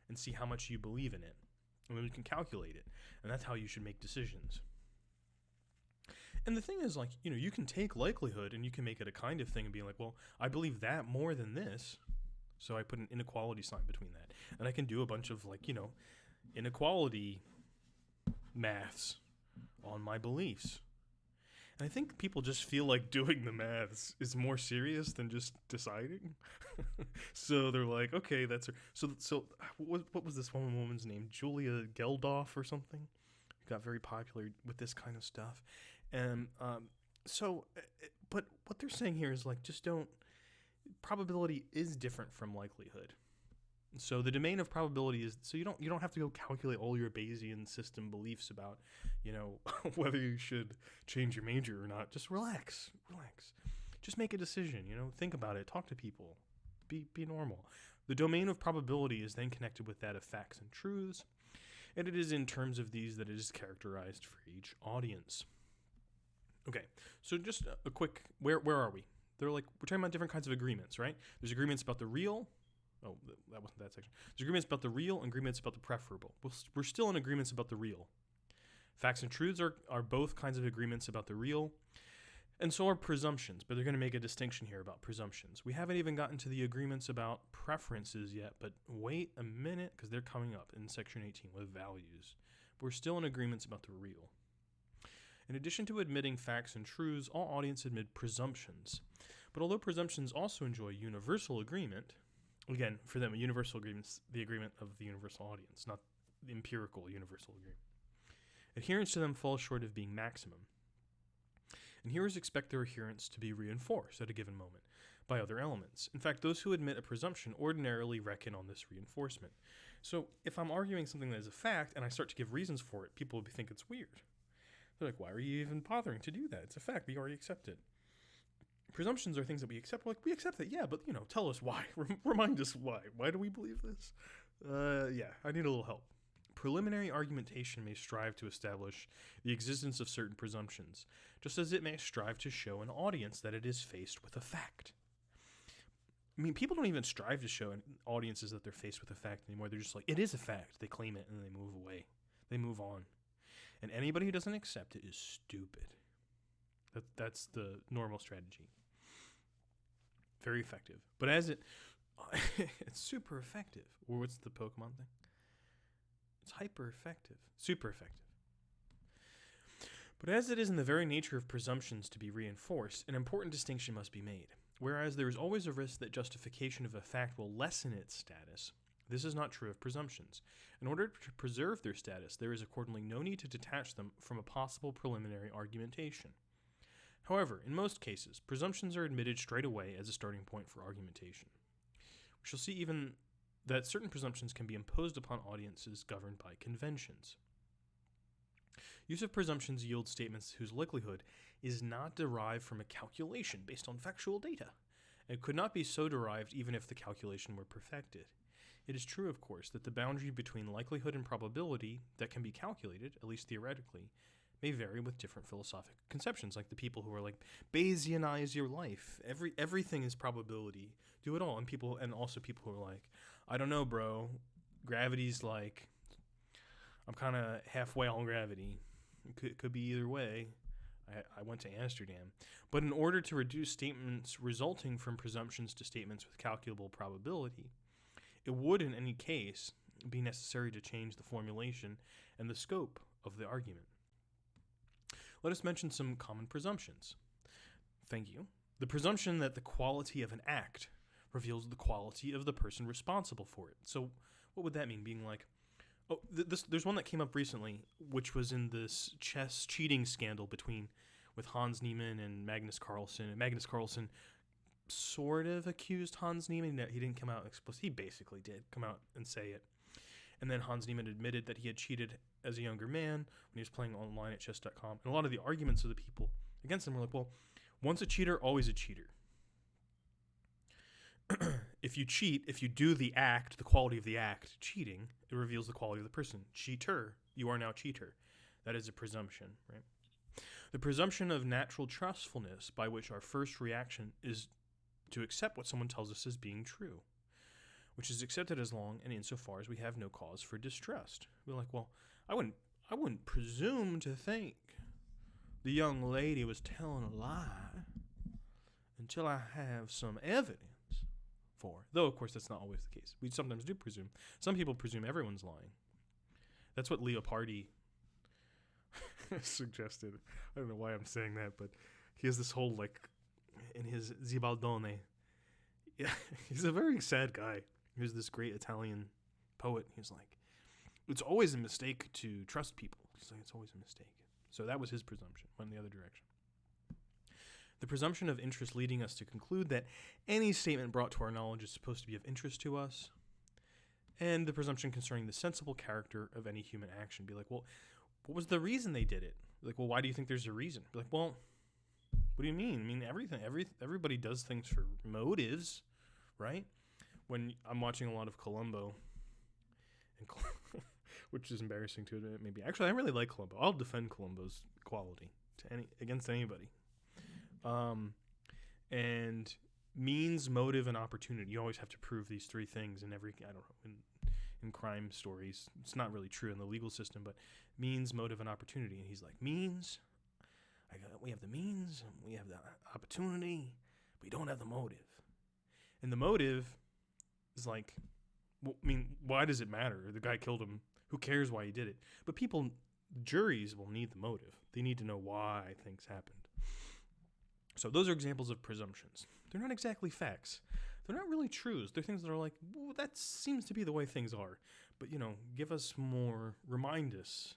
and see how much you believe in it. And then you can calculate it. And that's how you should make decisions. And the thing is, like, you can take likelihood and you can make it a kind of thing and be like, well, I believe that more than this, so I put an inequality sign between that. And I can do a bunch of, like, inequality maths on my beliefs. And I think people just feel like doing the maths is more serious than just deciding. So they're like, okay, that's her. So what was this one woman's name? Julia Geldof or something? Got very popular with this kind of stuff. And but what they're saying here is, like, just don't, probability is different from likelihood. So the domain of probability is, so you don't have to go calculate all your Bayesian system beliefs about, whether you should change your major or not. Just relax. Just make a decision, think about it, talk to people, be normal. The domain of probability is then connected with that of facts and truths, and it is in terms of these that it is characterized for each audience. Okay, so just a quick, where are we? We're talking about different kinds of agreements, right? There's agreements about the real. Oh, that wasn't that section. There's agreements about the real and agreements about the preferable. We're still in agreements about the real. Facts and truths are both kinds of agreements about the real, and so are presumptions, but they're going to make a distinction here about presumptions. We haven't even gotten to the agreements about preferences yet, but wait a minute, because they're coming up in section 18 with values. We're still in agreements about the real. In addition to admitting facts and truths, all audiences admit presumptions. But although presumptions also enjoy universal agreement, again, for them, a universal agreement is the agreement of the universal audience, not the empirical universal agreement. Adherence to them falls short of being maximum. And hearers expect their adherence to be reinforced at a given moment by other elements. In fact, those who admit a presumption ordinarily reckon on this reinforcement. So if I'm arguing something that is a fact and I start to give reasons for it, people will think it's weird. They're like, why are you even bothering to do that? It's a fact. We already accept it. Presumptions are things that we accept. We're like, we accept it, yeah, but, tell us why. Remind us why. Why do we believe this? I need a little help. Preliminary argumentation may strive to establish the existence of certain presumptions, just as it may strive to show an audience that it is faced with a fact. I mean, people don't even strive to show audiences that they're faced with a fact anymore. They're just like, it is a fact. They claim it and they move away. They move on. And anybody who doesn't accept it is stupid. That's the normal strategy. Very effective. But as it's super effective. Or what's the Pokemon thing? It's hyper effective. Super effective. But as it is in the very nature of presumptions to be reinforced, an important distinction must be made. Whereas there is always a risk that justification of a fact will lessen its status, this is not true of presumptions. In order to preserve their status, there is accordingly no need to detach them from a possible preliminary argumentation. However, in most cases, presumptions are admitted straight away as a starting point for argumentation. We shall see even that certain presumptions can be imposed upon audiences governed by conventions. Use of presumptions yields statements whose likelihood is not derived from a calculation based on factual data, and could not be so derived even if the calculation were perfected. It is true, of course, that the boundary between likelihood and probability that can be calculated, at least theoretically, may vary with different philosophic conceptions, like the people who are like, Bayesianize your life. Everything is probability. Do it all. And also people who are like, I don't know, bro. Gravity's like, I'm kind of halfway on gravity. It could be either way. I went to Amsterdam. But in order to reduce statements resulting from presumptions to statements with calculable probability, it would, in any case, be necessary to change the formulation and the scope of the argument. Let us mention some common presumptions. Thank you. The presumption that the quality of an act reveals the quality of the person responsible for it. So what would that mean? Being like, there's one that came up recently, which was in this chess cheating scandal with Hans Niemann and Magnus Carlsen. And Magnus Carlsen sort of accused Hans Niemann. He didn't come out explicit. He basically did come out and say it. And then Hans Niemann admitted that he had cheated as a younger man when he was playing online at chess.com. And a lot of the arguments of the people against him were like, well, once a cheater, always a cheater. If you cheat, if you do the act, the quality of the act, cheating, it reveals the quality of the person. Cheater, you are now cheater. That is a presumption, right? The presumption of natural trustfulness, by which our first reaction is to accept what someone tells us as being true, which is accepted as long and insofar as we have no cause for distrust. We're like, well, I wouldn't presume to think the young lady was telling a lie until I have some evidence for. Though, of course, that's not always the case. We sometimes do presume. Some people presume everyone's lying. That's what Leopardi suggested. I don't know why I'm saying that, but he has this whole, in his Zibaldone. Yeah, he's a very sad guy. He's this great Italian poet. He's like, it's always a mistake to trust people. He's like, it's always a mistake. So that was his presumption, went in the other direction. The presumption of interest leading us to conclude that any statement brought to our knowledge is supposed to be of interest to us. And the presumption concerning the sensible character of any human action. Be like, well, what was the reason they did it? Be like, well, why do you think there's a reason? Be like, well, what do you mean? I mean, everybody does things for motives, right? When I'm watching a lot of Columbo, and which is embarrassing to admit, maybe. Actually, I really like Columbo. I'll defend Columbo's quality against anybody. And means, motive, and opportunity. You always have to prove these three things in every, I don't know, in crime stories. It's not really true in the legal system, but means, motive, and opportunity. And he's like, means, we have the means, we have the opportunity, but we don't have the motive. And the motive is like, well, I mean, why does it matter? The guy killed him. Who cares why he did it? But juries will need the motive. They need to know why things happened. So those are examples of presumptions. They're not exactly facts. They're not really truths. They're things that are like, well, that seems to be the way things are. But, give us more, remind us.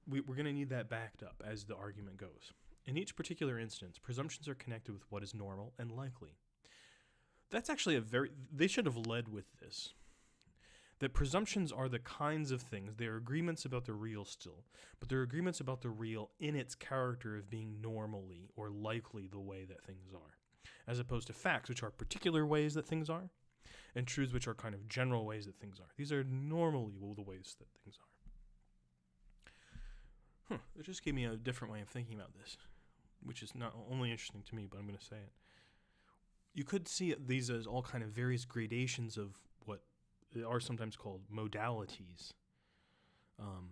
We're going to need that backed up as the argument goes. In each particular instance, presumptions are connected with what is normal and likely. That's actually they should have led with this. That presumptions are the kinds of things, they are agreements about the real still, but they're agreements about the real in its character of being normally or likely the way that things are, as opposed to facts, which are particular ways that things are, and truths, which are kind of general ways that things are. These are normally the ways that things are. It just gave me a different way of thinking about this, which is not only interesting to me, but I'm going to say it. You could see these as all kind of various gradations of what are sometimes called modalities,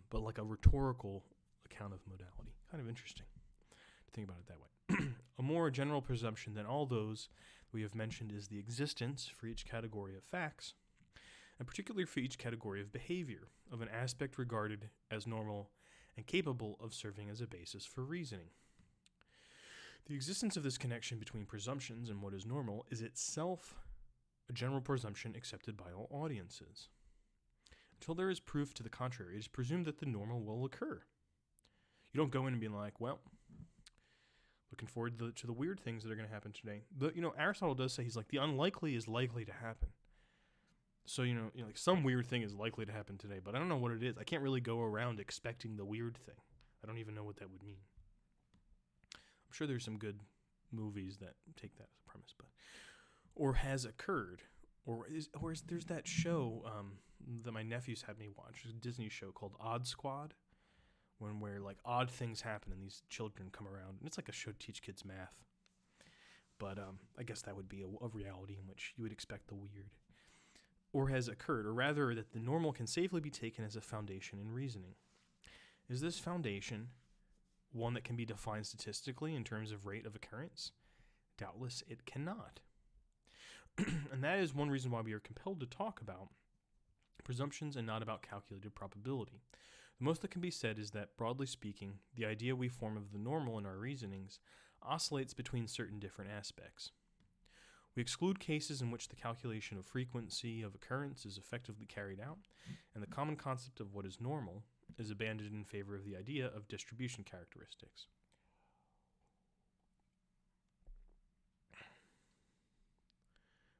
but like a rhetorical account of modality. Kind of interesting to think about it that way. A more general presumption than all those we have mentioned is the existence for each category of facts, and particularly for each category of behavior, of an aspect regarded as normal and capable of serving as a basis for reasoning. The existence of this connection between presumptions and what is normal is itself a general presumption accepted by all audiences. Until there is proof to the contrary, it is presumed that the normal will occur. You don't go in and be like, well, looking forward to the weird things that are going to happen today. But, Aristotle does say, he's like, the unlikely is likely to happen. So, like some weird thing is likely to happen today, but I don't know what it is. I can't really go around expecting the weird thing. I don't even know what that would mean. I'm sure there's some good movies that take that as a premise, but or has occurred, there's that show that my nephews had me watch, a Disney show called Odd Squad, where like odd things happen and these children come around, and it's like a show to teach kids math. But I guess that would be a reality in which you would expect the weird, or has occurred, or rather that the normal can safely be taken as a foundation in reasoning. Is this foundation one that can be defined statistically in terms of rate of occurrence? Doubtless it cannot. And that is one reason why we are compelled to talk about presumptions and not about calculated probability. The most that can be said is that, broadly speaking, the idea we form of the normal in our reasonings oscillates between certain different aspects. We exclude cases in which the calculation of frequency of occurrence is effectively carried out, and the common concept of what is normal is abandoned in favor of the idea of distribution characteristics.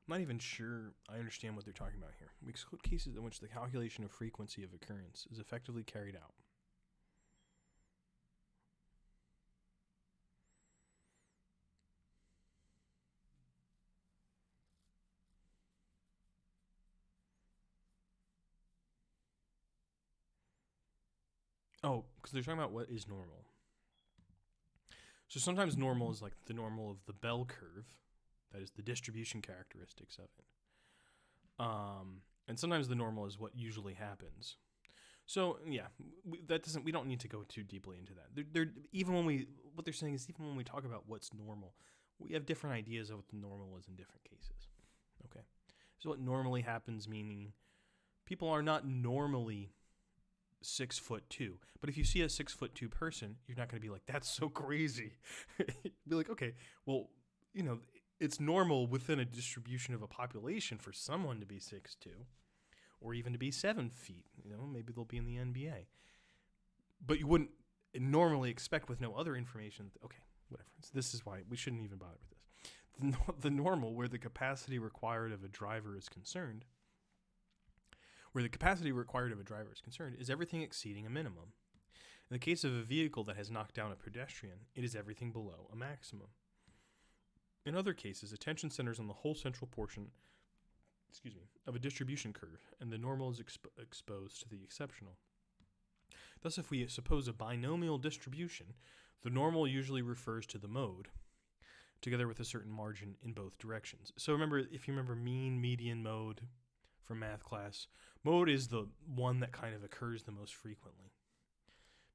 I'm not even sure I understand what they're talking about here. We exclude cases in which the calculation of frequency of occurrence is effectively carried out. Oh, because they're talking about what is normal. So sometimes normal is like the normal of the bell curve. That is the distribution characteristics of it. And sometimes the normal is what usually happens. So yeah, we don't need to go too deeply into that. What they're saying is even when we talk about what's normal, we have different ideas of what the normal is in different cases. Okay, so what normally happens, meaning people are not normally 6'2", but if you see a 6'2" person, you're not going to be like, that's so crazy. Be like, okay, well, it's normal within a distribution of a population for someone to be 6'2", or even to be 7 feet. Maybe they'll be in the NBA. But you wouldn't normally expect with no other information. Okay, whatever. So this is why we shouldn't even bother with this. The normal, where the capacity required of a driver is concerned, Where the capacity required of a driver is concerned is everything exceeding a minimum. In the case of a vehicle that has knocked down a pedestrian, it is everything below a maximum. In other cases, attention centers on the whole central portion of a distribution curve, and the normal is exposed to the exceptional. Thus, if we suppose a binomial distribution, the normal usually refers to the mode, together with a certain margin in both directions. So remember, if you remember mean, median, mode from math class, mode is the one that kind of occurs the most frequently.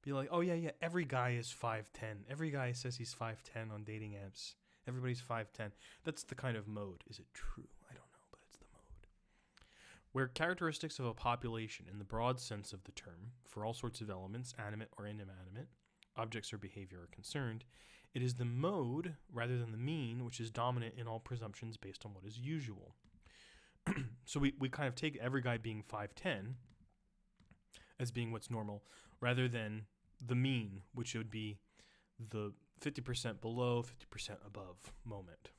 Be like, oh yeah, every guy is 5'10". Every guy says he's 5'10" on dating apps. Everybody's 5'10". That's the kind of mode. Is it true? I don't know, but it's the mode. Where characteristics of a population in the broad sense of the term, for all sorts of elements, animate or inanimate, objects or behavior are concerned, it is the mode, rather than the mean, which is dominant in all presumptions based on what is usual. So we kind of take every guy being 5'10" as being what's normal, rather than the mean, which would be the 50% below, 50% above moment.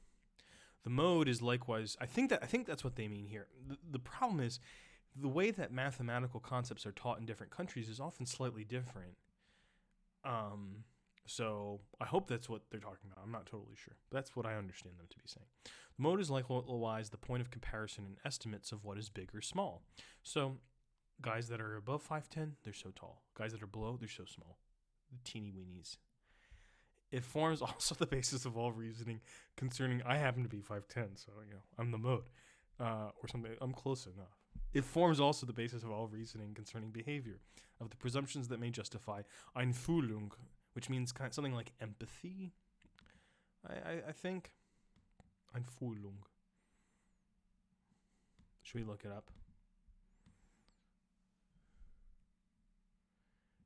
The mode is likewise, I think that's what they mean here. The problem is the way that mathematical concepts are taught in different countries is often slightly different. So I hope that's what they're talking about. I'm not totally sure. But that's what I understand them to be saying. The mode is likewise the point of comparison and estimates of what is big or small. So guys that are above 5'10", they're so tall. Guys that are below, they're so small. The teeny weenies. It forms also the basis of all reasoning concerning, I happen to be 5'10", so, I'm the mode. Or something, I'm close enough. It forms also the basis of all reasoning concerning behavior, of the presumptions that may justify Einfühlung, which means kind of something like empathy, I think. Einfühlung. Should we look it up?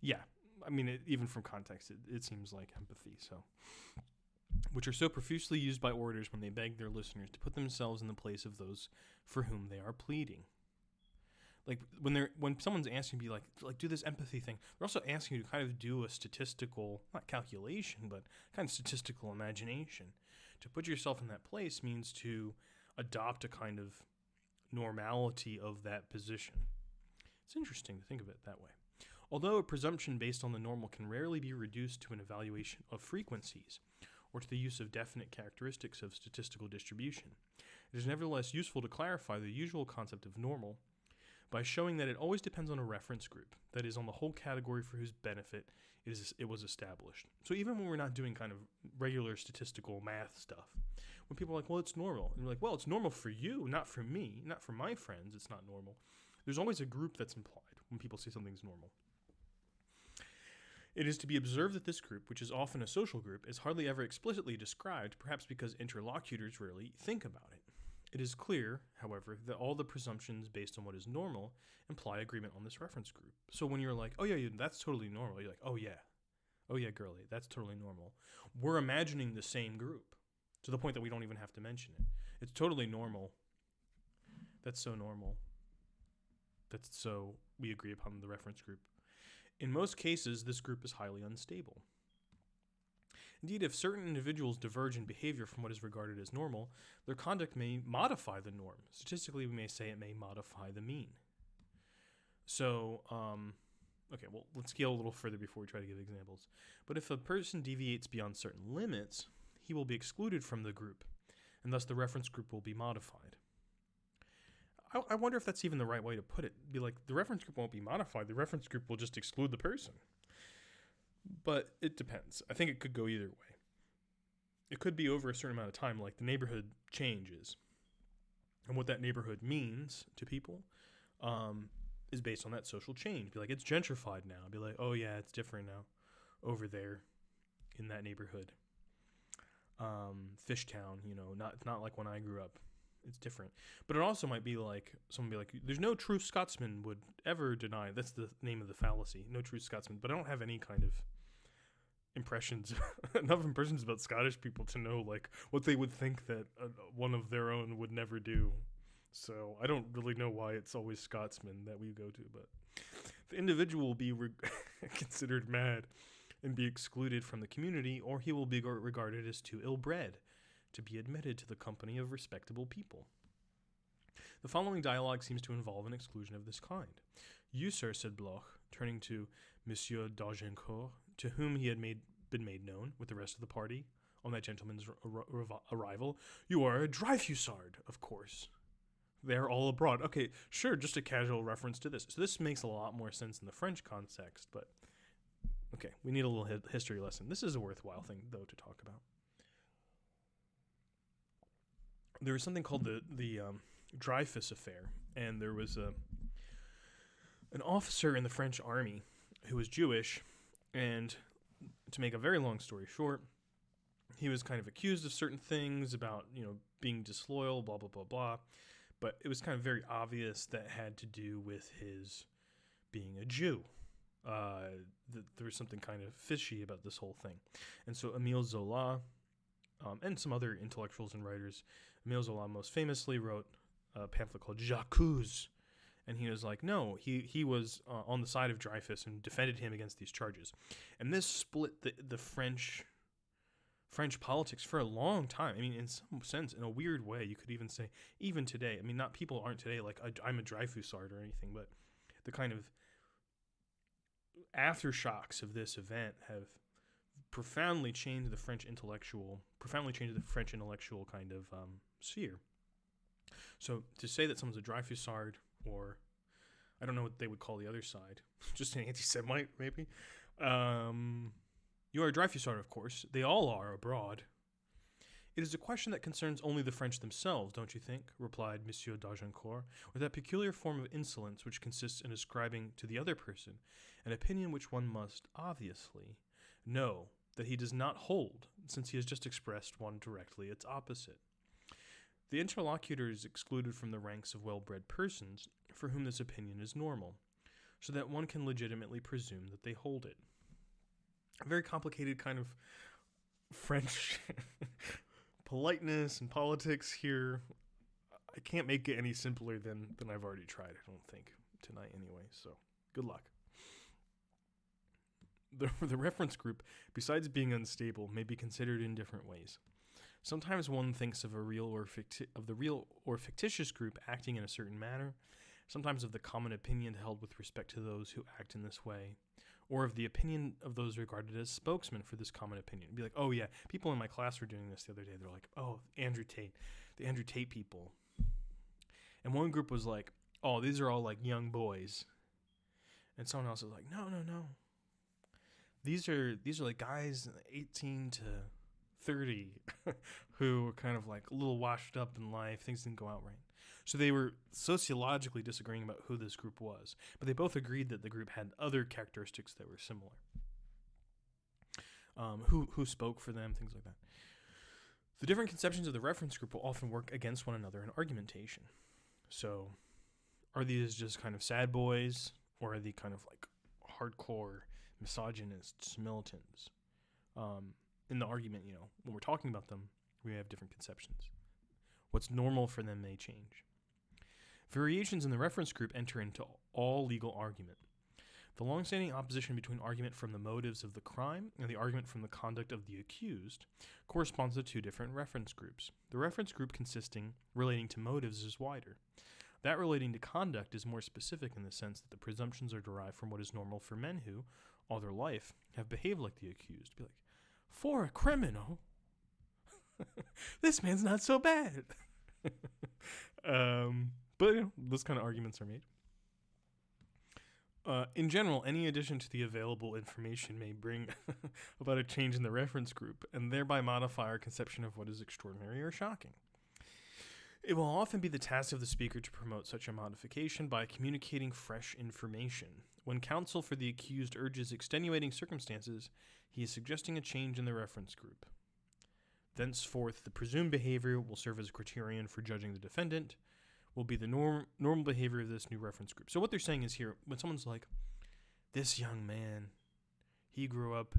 Yeah, I mean, even from context, it seems like empathy, so. Which are so profusely used by orators when they beg their listeners to put themselves in the place of those for whom they are pleading. Like, when someone's asking you to be like, do this empathy thing, they're also asking you to kind of do a statistical, not calculation, but kind of statistical imagination. To put yourself in that place means to adopt a kind of normality of that position. It's interesting to think of it that way. Although a presumption based on the normal can rarely be reduced to an evaluation of frequencies, or to the use of definite characteristics of statistical distribution, it is nevertheless useful to clarify the usual concept of normal by showing that it always depends on a reference group, that is, on the whole category for whose benefit it was established. So even when we're not doing kind of regular statistical math stuff, when people are like, well, it's normal, and we're like, well, it's normal for you, not for me, not for my friends, it's not normal. There's always a group that's implied when people say something's normal. It is to be observed that this group, which is often a social group, is hardly ever explicitly described, perhaps because interlocutors rarely think about it. It is clear, however, that all the presumptions based on what is normal imply agreement on this reference group. So when you're like, oh yeah, that's totally normal, you're like, oh yeah, girly, that's totally normal. We're imagining the same group to the point that we don't even have to mention it. It's totally normal. That's so normal. That's so we agree upon the reference group. In most cases, this group is highly unstable. Indeed, if certain individuals diverge in behavior from what is regarded as normal, their conduct may modify the norm. Statistically, we may say it may modify the mean. So, okay, well, let's scale a little further before we try to give examples. But if a person deviates beyond certain limits, he will be excluded from the group, and thus the reference group will be modified. I wonder if that's even the right way to put it. Be like, the reference group won't be modified. The reference group will just exclude the person. But it depends. I think it could go either way. It could be over a certain amount of time, like the neighborhood changes. And what that neighborhood means to people is based on that social change. Be like, it's gentrified now. Be like, oh yeah, it's different now over there in that neighborhood. Fishtown, not like when I grew up. It's different. But it also might be like, someone be like, there's no true Scotsman would ever deny, that's the name of the fallacy, no true Scotsman, but I don't have any kind of enough impressions about Scottish people to know, like, what they would think that one of their own would never do. So I don't really know why it's always Scotsman that we go to, but the individual will be considered mad and be excluded from the community, or he will be regarded as too ill-bred to be admitted to the company of respectable people. The following dialogue seems to involve an exclusion of this kind. You, sir, said Bloch, turning to Monsieur d'Agincourt, to whom he had been made known with the rest of the party on that gentleman's arrival. You are a Dreyfusard, of course. They're all abroad. Okay, sure, just a casual reference to this. So this makes a lot more sense in the French context, but okay, we need a little history lesson. This is a worthwhile thing, though, to talk about. There was something called the Dreyfus Affair, and there was an officer in the French army who was Jewish, and to make a very long story short, he was kind of accused of certain things about, being disloyal, blah, blah, blah, blah. But it was kind of very obvious that had to do with his being a Jew. There was something kind of fishy about this whole thing. And so Émile Zola, and some other intellectuals and writers, Émile Zola most famously wrote a pamphlet called J'accuse. And he was like, no, he was on the side of Dreyfus and defended him against these charges. And this split the French politics for a long time. I mean, in some sense, in a weird way, you could even say, even today, I mean, not people aren't today like, I'm a Dreyfusard or anything, but the kind of aftershocks of this event have profoundly changed the French intellectual kind of sphere. So to say that someone's a Dreyfusard, or I don't know what they would call the other side, just an anti-Semite maybe, you are a Dreyfusard, of course. They all are abroad. It is a question that concerns only the French themselves, don't you think? Replied Monsieur d'Agincourt, with that peculiar form of insolence which consists in ascribing to the other person an opinion which one must, obviously, know that he does not hold, since he has just expressed one directly its opposite. The interlocutor is excluded from the ranks of well-bred persons for whom this opinion is normal, so that one can legitimately presume that they hold it. A very complicated kind of French politeness and politics here. I can't make it any simpler than I've already tried, I don't think, tonight anyway, so good luck. The reference group, besides being unstable, may be considered in different ways. Sometimes one thinks of the real or fictitious group acting in a certain manner, sometimes of the common opinion held with respect to those who act in this way, or of the opinion of those regarded as spokesmen for this common opinion. It'd be like, oh yeah, people in my class were doing this the other day. They're like, oh, the Andrew Tate people. And one group was like, oh, these are all like young boys. And someone else was like, no. These are like guys 18 to 30 who were kind of like a little washed up in life. Things didn't go out right. So they were sociologically disagreeing about who this group was, but they both agreed that the group had other characteristics that were similar. Who spoke for them, things like that. The different conceptions of the reference group will often work against one another in argumentation. So are these just kind of sad boys, or are they kind of like hardcore misogynists, militants? In the argument, when we're talking about them, we have different conceptions. What's normal for them may change. Variations in the reference group enter into all legal argument. The long-standing opposition between argument from the motives of the crime and the argument from the conduct of the accused corresponds to two different reference groups. The reference group relating to motives is wider. That relating to conduct is more specific in the sense that the presumptions are derived from what is normal for men who, all their life, have behaved like the accused. Be like, for a criminal, this man's not so bad. But those kind of arguments are made. In general, any addition to the available information may bring about a change in the reference group and thereby modify our conception of what is extraordinary or shocking. It will often be the task of the speaker to promote such a modification by communicating fresh information. When counsel for the accused urges extenuating circumstances, he is suggesting a change in the reference group. Thenceforth, the presumed behavior will serve as a criterion for judging the defendant, will be the normal behavior of this new reference group. So what they're saying is here, when someone's like, this young man, he grew up,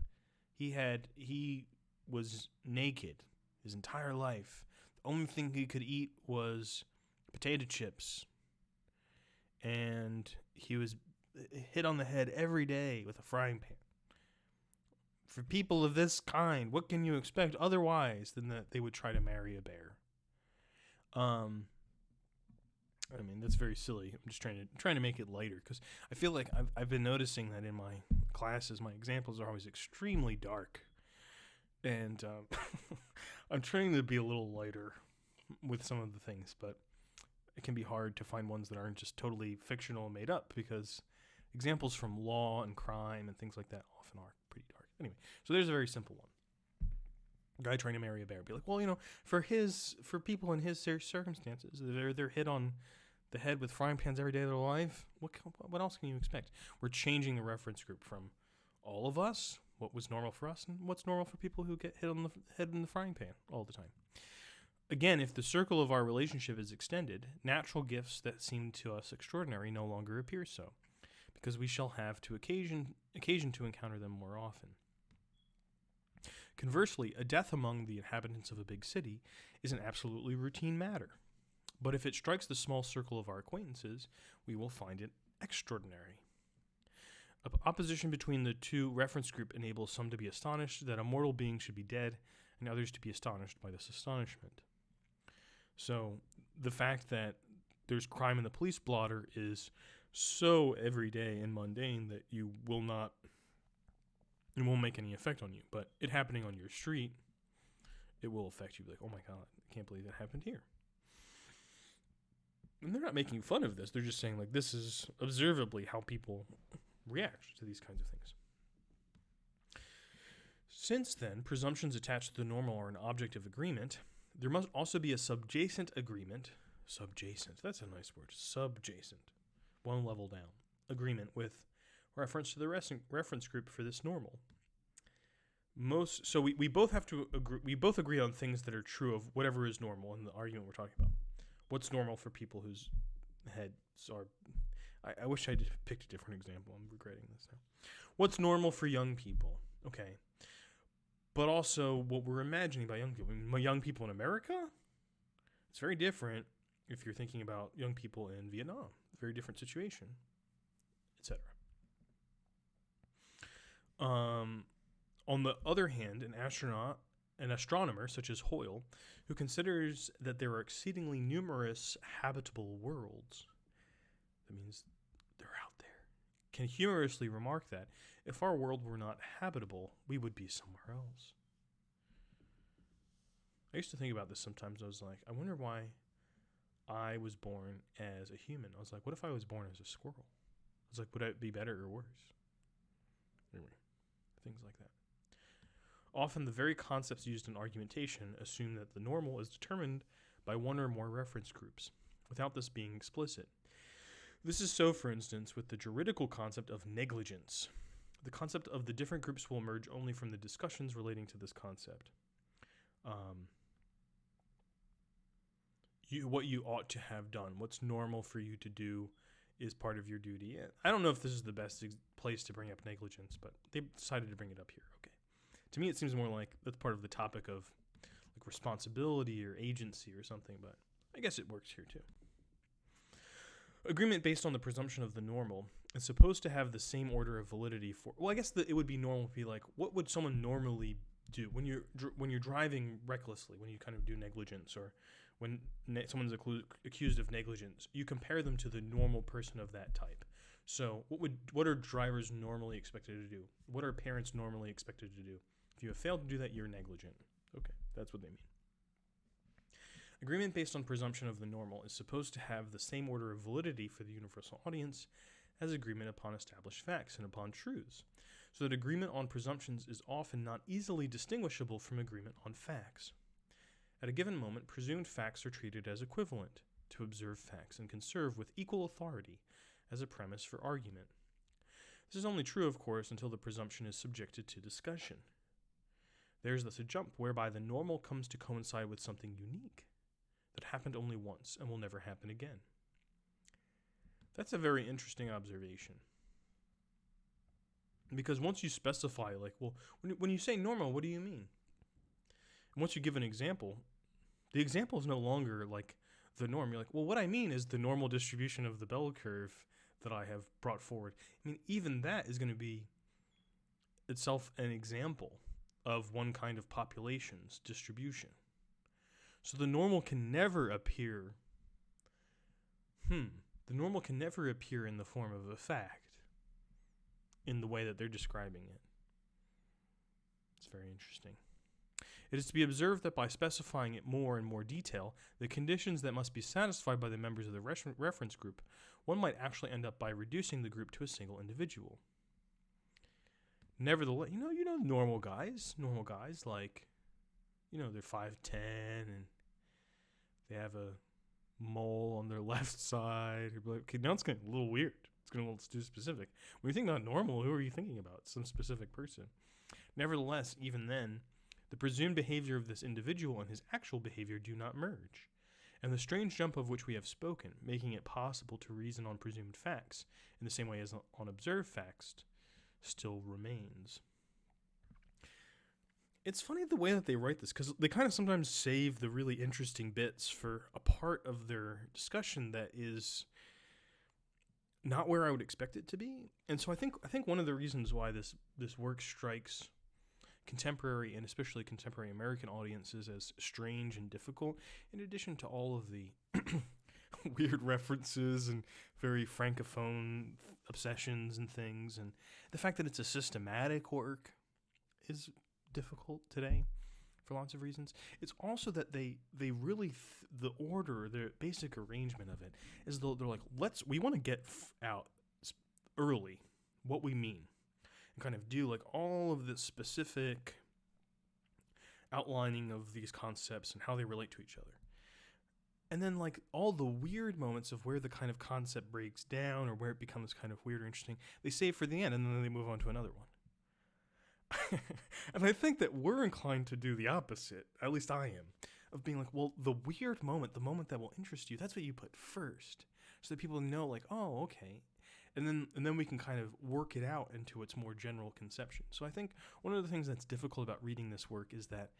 he was naked his entire life. The only thing he could eat was potato chips. And he was hit on the head every day with a frying pan. For people of this kind, what can you expect otherwise than that they would try to marry a bear? I mean, that's very silly. I'm just trying to make it lighter because I feel like I've been noticing that in my classes, my examples are always extremely dark, and I'm trying to be a little lighter with some of the things, but it can be hard to find ones that aren't just totally fictional and made up because examples from law and crime and things like that often are pretty dark. Anyway, so there's a very simple one. A guy trying to marry a bear. Be like, well, for people in his circumstances, they're hit on the head with frying pans every day of their life. What else can you expect? We're changing the reference group from all of us, what was normal for us, and what's normal for people who get hit on the head in the frying pan all the time. Again, if the circle of our relationship is extended, natural gifts that seem to us extraordinary no longer appear so, because we shall have to occasion to encounter them more often. Conversely, a death among the inhabitants of a big city is an absolutely routine matter. But if it strikes the small circle of our acquaintances, we will find it extraordinary. Opposition between the two reference group enables some to be astonished that a mortal being should be dead, and others to be astonished by this astonishment. So the fact that there's crime in the police blotter is so everyday and mundane that it won't make any effect on you. But it happening on your street, it will affect you. Like, oh my God, I can't believe that happened here. And they're not making fun of this. They're just saying, like, this is observably how people react to these kinds of things. Since then, presumptions attached to the normal are an object of agreement, there must also be a subjacent agreement. Subjacent, that's a nice word. Subjacent. One level down. Agreement with reference to the reference group for this normal. So we both have to agree. We both agree on things that are true of whatever is normal in the argument we're talking about. What's normal for people whose heads are... I wish I picked a different example. I'm regretting this now. What's normal for young people? Okay. But also what we're imagining by young people. I mean, young people in America? It's very different if you're thinking about young people in Vietnam. Very different situation, etc. On the other hand, an astronomer such as Hoyle, who considers that there are exceedingly numerous habitable worlds, that means they're out there, can humorously remark that if our world were not habitable, we would be somewhere else. I used to think about this sometimes. I was like, I wonder why I was born as a human. I was like, what if I was born as a squirrel? I was like, would it be better or worse? Anyway, things like that. Often the very concepts used in argumentation assume that the normal is determined by one or more reference groups, without this being explicit. This is so, for instance, with the juridical concept of negligence. The concept of the different groups will emerge only from the discussions relating to this concept. What you ought to have done, what's normal for you to do is part of your duty. I don't know if this is the best place to bring up negligence, but they decided to bring it up here. Okay. To me, it seems more like that's part of the topic of like responsibility or agency or something, but I guess it works here too. Agreement based on the presumption of the normal is supposed to have the same order of validity for... Well, I guess it would be normal to be like, what would someone normally do when you're driving recklessly, when you kind of do negligence, or when someone's accused of negligence? You compare them to the normal person of that type. So what are drivers normally expected to do? What are parents normally expected to do? If you have failed to do that, you're negligent. Okay, that's what they mean. Agreement based on presumption of the normal is supposed to have the same order of validity for the universal audience as agreement upon established facts and upon truths, so that agreement on presumptions is often not easily distinguishable from agreement on facts. At a given moment, presumed facts are treated as equivalent to observed facts and can serve with equal authority as a premise for argument. This is only true, of course, until the presumption is subjected to discussion. There is thus a jump whereby the normal comes to coincide with something unique that happened only once and will never happen again. That's a very interesting observation. Because once you specify, like, well, when you say normal, what do you mean? And once you give an example, the example is no longer like the norm. You're like, well, what I mean is the normal distribution of the bell curve that I have brought forward. I mean, even that is going to be itself an example of one kind of population's distribution. So the normal can never appear The normal can never appear in the form of a fact in the way that they're describing it. It's very interesting. It is to be observed that by specifying it more in more detail, the conditions that must be satisfied by the members of the reference group, one might actually end up by reducing the group to a single individual. Nevertheless, normal guys like, they're 5'10" and they have a mole on their left side. You're like, okay, now it's getting a little weird. It's getting a little too specific. When you think about normal, who are you thinking about? Some specific person. Nevertheless, even then, the presumed behavior of this individual and his actual behavior do not merge, and the strange jump of which we have spoken, making it possible to reason on presumed facts, in the same way as on observed facts, still remains. It's funny the way that they write this, because they kind of sometimes save the really interesting bits for a part of their discussion that is not where I would expect it to be. And so I think one of the reasons why this work strikes contemporary and especially contemporary American audiences as strange and difficult, in addition to all of the weird references and very francophone obsessions and things, and the fact that it's a systematic work is difficult today for lots of reasons. It's also that they really the order, the basic arrangement of it is they're like, we want to get out early what we mean, and kind of do like all of the specific outlining of these concepts and how they relate to each other. And then like all the weird moments of where the kind of concept breaks down or where it becomes kind of weird or interesting, they save for the end, and then they move on to another one. And I think that we're inclined to do the opposite, at least I am, of being like, well, the weird moment, the moment that will interest you, that's what you put first, so that people know like, oh, okay. And then we can kind of work it out into its more general conception. So I think one of the things that's difficult about reading this work is that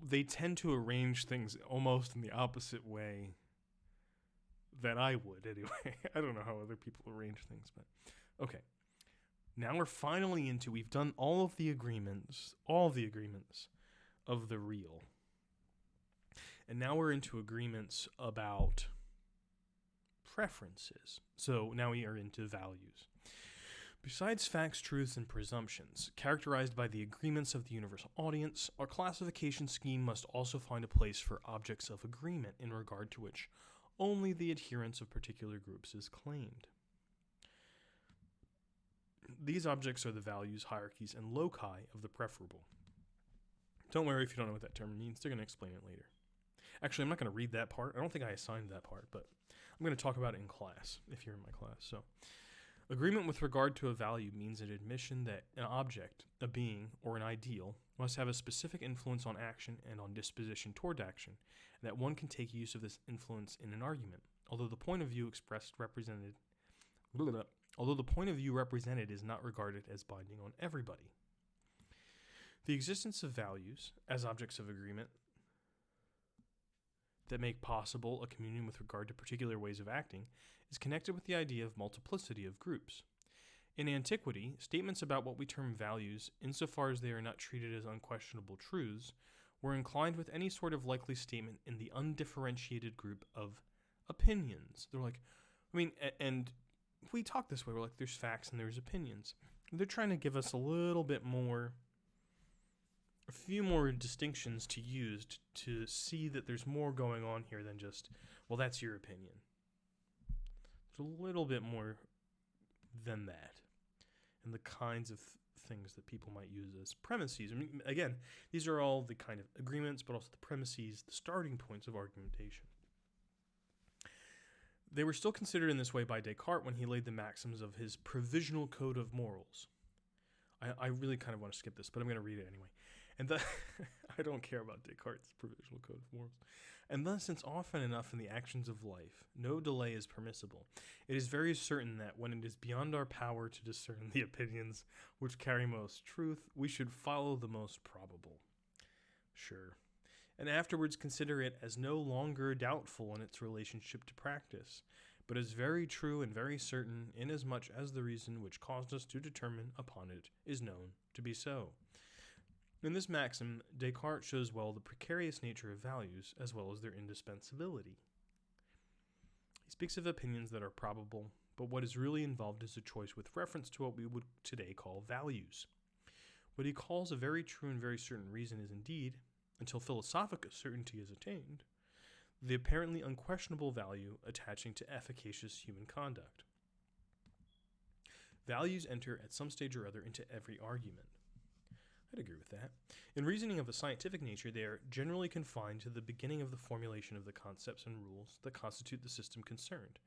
they tend to arrange things almost in the opposite way that I would anyway. I don't know how other people arrange things, but okay. Now we're finally we've done all of the agreements of the real. And now we're into agreements about preferences. So now we are into values. Besides facts, truths, and presumptions, characterized by the agreements of the universal audience, our classification scheme must also find a place for objects of agreement in regard to which only the adherence of particular groups is claimed. These objects are the values, hierarchies, and loci of the preferable. Don't worry if you don't know what that term means. They're going to explain it later. Actually, I'm not going to read that part. I don't think I assigned that part, but I'm going to talk about it in class, if you're in my class. So, agreement with regard to a value means an admission that an object, a being, or an ideal must have a specific influence on action and on disposition toward action, and that one can take use of this influence in an argument, although the point of view represented is not regarded as binding on everybody. The existence of values as objects of agreement that make possible a communion with regard to particular ways of acting is connected with the idea of multiplicity of groups. In antiquity, statements about what we term values, insofar as they are not treated as unquestionable truths, were inclined with any sort of likely statement in the undifferentiated group of opinions. They're like, and if we talk this way, we're like, there's facts and there's opinions. They're trying to give us a few more distinctions to use to see that there's more going on here than just, well, that's your opinion. There's a little bit more than that, and the kinds of things that people might use as premises. Again, these are all the kind of agreements, but also the premises, the starting points of argumentation. They were still considered in this way by Descartes when he laid the maxims of his provisional code of morals. I really kind of want to skip this, but I'm going to read it anyway. And I don't care about Descartes' provisional code of morals. And thus, since often enough in the actions of life, no delay is permissible, it is very certain that when it is beyond our power to discern the opinions which carry most truth, we should follow the most probable. Sure. And afterwards consider it as no longer doubtful in its relationship to practice, but as very true and very certain, inasmuch as the reason which caused us to determine upon it is known to be so. In this maxim, Descartes shows well the precarious nature of values, as well as their indispensability. He's speaks of opinions that are probable, but what is really involved is a choice with reference to what we would today call values. What he calls a very true and very certain reason is indeed, until philosophic certainty is attained, the apparently unquestionable value attaching to efficacious human conduct. Values enter at some stage or other into every argument. I'd agree with that. In reasoning of a scientific nature, they are generally confined to the beginning of the formulation of the concepts and rules that constitute the system concerned,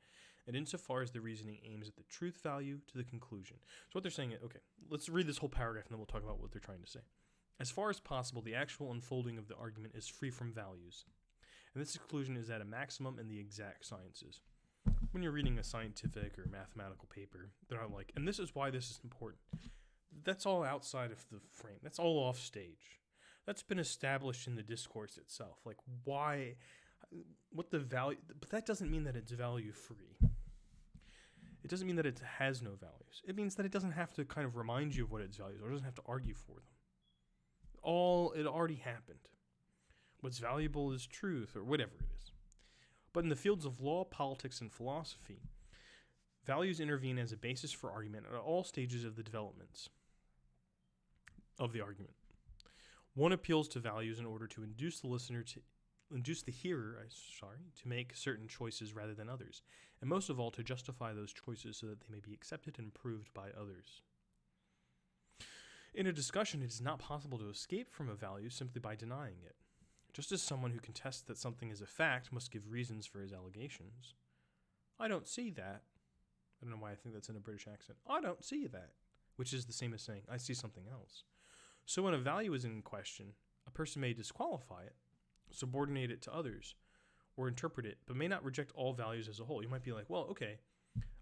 and insofar as the reasoning aims at the truth value to the conclusion. So what they're saying is, okay, let's read this whole paragraph and then we'll talk about what they're trying to say. As far as possible, the actual unfolding of the argument is free from values, and this exclusion is at a maximum in the exact sciences. When you're reading a scientific or mathematical paper, they're not like, and this is why this is important. That's all outside of the frame. That's all off stage. That's been established in the discourse itself. Like, why, what the value, but that doesn't mean that it's value free. It doesn't mean that it has no values. It means that it doesn't have to kind of remind you of what its values are. It doesn't have to argue for them. It already happened. What's valuable is truth, or whatever it is. But in the fields of law, politics, and philosophy, values intervene as a basis for argument at all stages of the developments of the argument. One appeals to values in order to induce the hearer to make certain choices rather than others, and most of all to justify those choices so that they may be accepted and approved by others. In a discussion, it is not possible to escape from a value simply by denying it. Just as someone who contests that something is a fact must give reasons for his allegations. I don't see that. I don't know why I think that's in a British accent. I don't see that, which is the same as saying, I see something else. So when a value is in question, a person may disqualify it, subordinate it to others, or interpret it, but may not reject all values as a whole. You might be like, well, okay,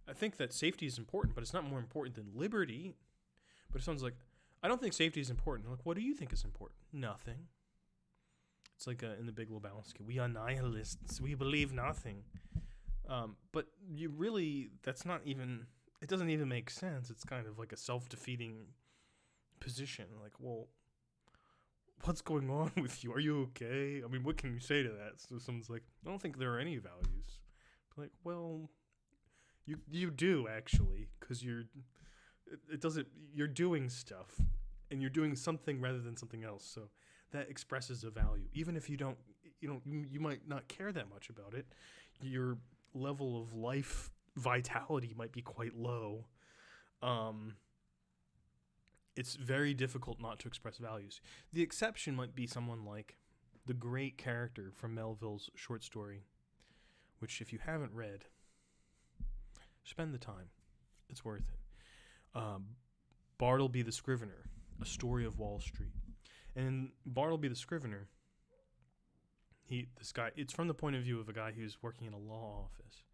I think that safety is important, but it's not more important than liberty. But it sounds like, I don't think safety is important. I'm like, what do you think is important? Nothing. It's like in the Big Lebowski, we are nihilists. We believe nothing. But you really, that's not even, it doesn't even make sense. It's kind of like a self-defeating position. Like, well, what's going on with you? Are you okay? I mean, what can you say to that? So someone's like, I don't think there are any values. But like, well, you do actually, because you're doing stuff, and you're doing something rather than something else. So that expresses a value, even if you might not care that much about it. Your level of life vitality might be quite low. It's very difficult not to express values. The exception might be someone like the great character from Melville's short story, which if you haven't read, spend the time. It's worth it. Bartleby the Scrivener, A Story of Wall Street. And in Bartleby the Scrivener, it's from the point of view of a guy who's working in a law office.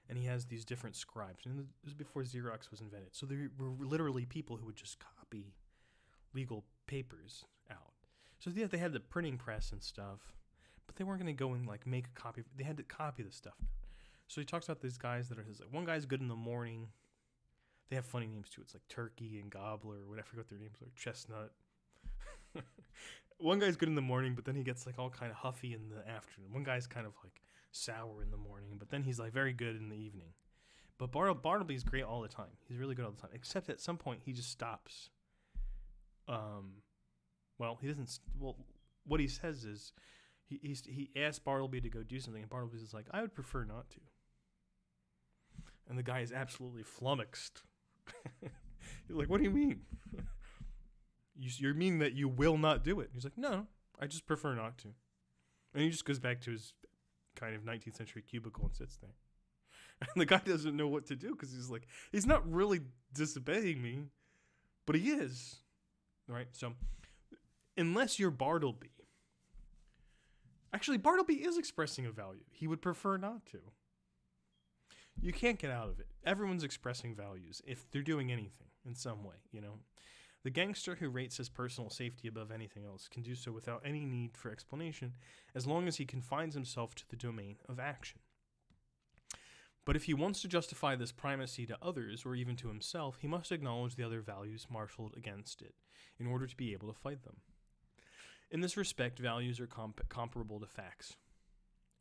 And he has these different scribes. And this was before Xerox was invented. So there were literally people who would just copy legal papers out. So yeah, they had the printing press and stuff, but they weren't going to go and like make a copy. They had to copy the stuff. So he talks about these guys that are like, one guy's good in the morning. They have funny names too. It's like Turkey and Gobbler, or whatever. I forgot their names are. Chestnut. One guy's good in the morning, but then he gets like all kind of huffy in the afternoon. One guy's kind of like sour in the morning, but then he's like very good in the evening. But Bartleby's great all the time. He's really good all the time, except at some point he just stops. Well, he doesn't. Well, what he says is he asked Bartleby to go do something, and Bartleby's like, I would prefer not to. And the guy is absolutely flummoxed. He's like, what do you mean? You mean that you will not do it? He's like, no, I just prefer not to. And he just goes back to his kind of 19th century cubicle and sits there. And the guy doesn't know what to do because he's like, he's not really disobeying me, but he is. All right, so unless you're Bartleby. Actually, Bartleby is expressing a value. He would prefer not to. You can't get out of it. Everyone's expressing values if they're doing anything in some way, you know. The gangster who rates his personal safety above anything else can do so without any need for explanation, as long as he confines himself to the domain of action. But if he wants to justify this primacy to others, or even to himself, he must acknowledge the other values marshaled against it, in order to be able to fight them. In this respect, values are comparable to facts.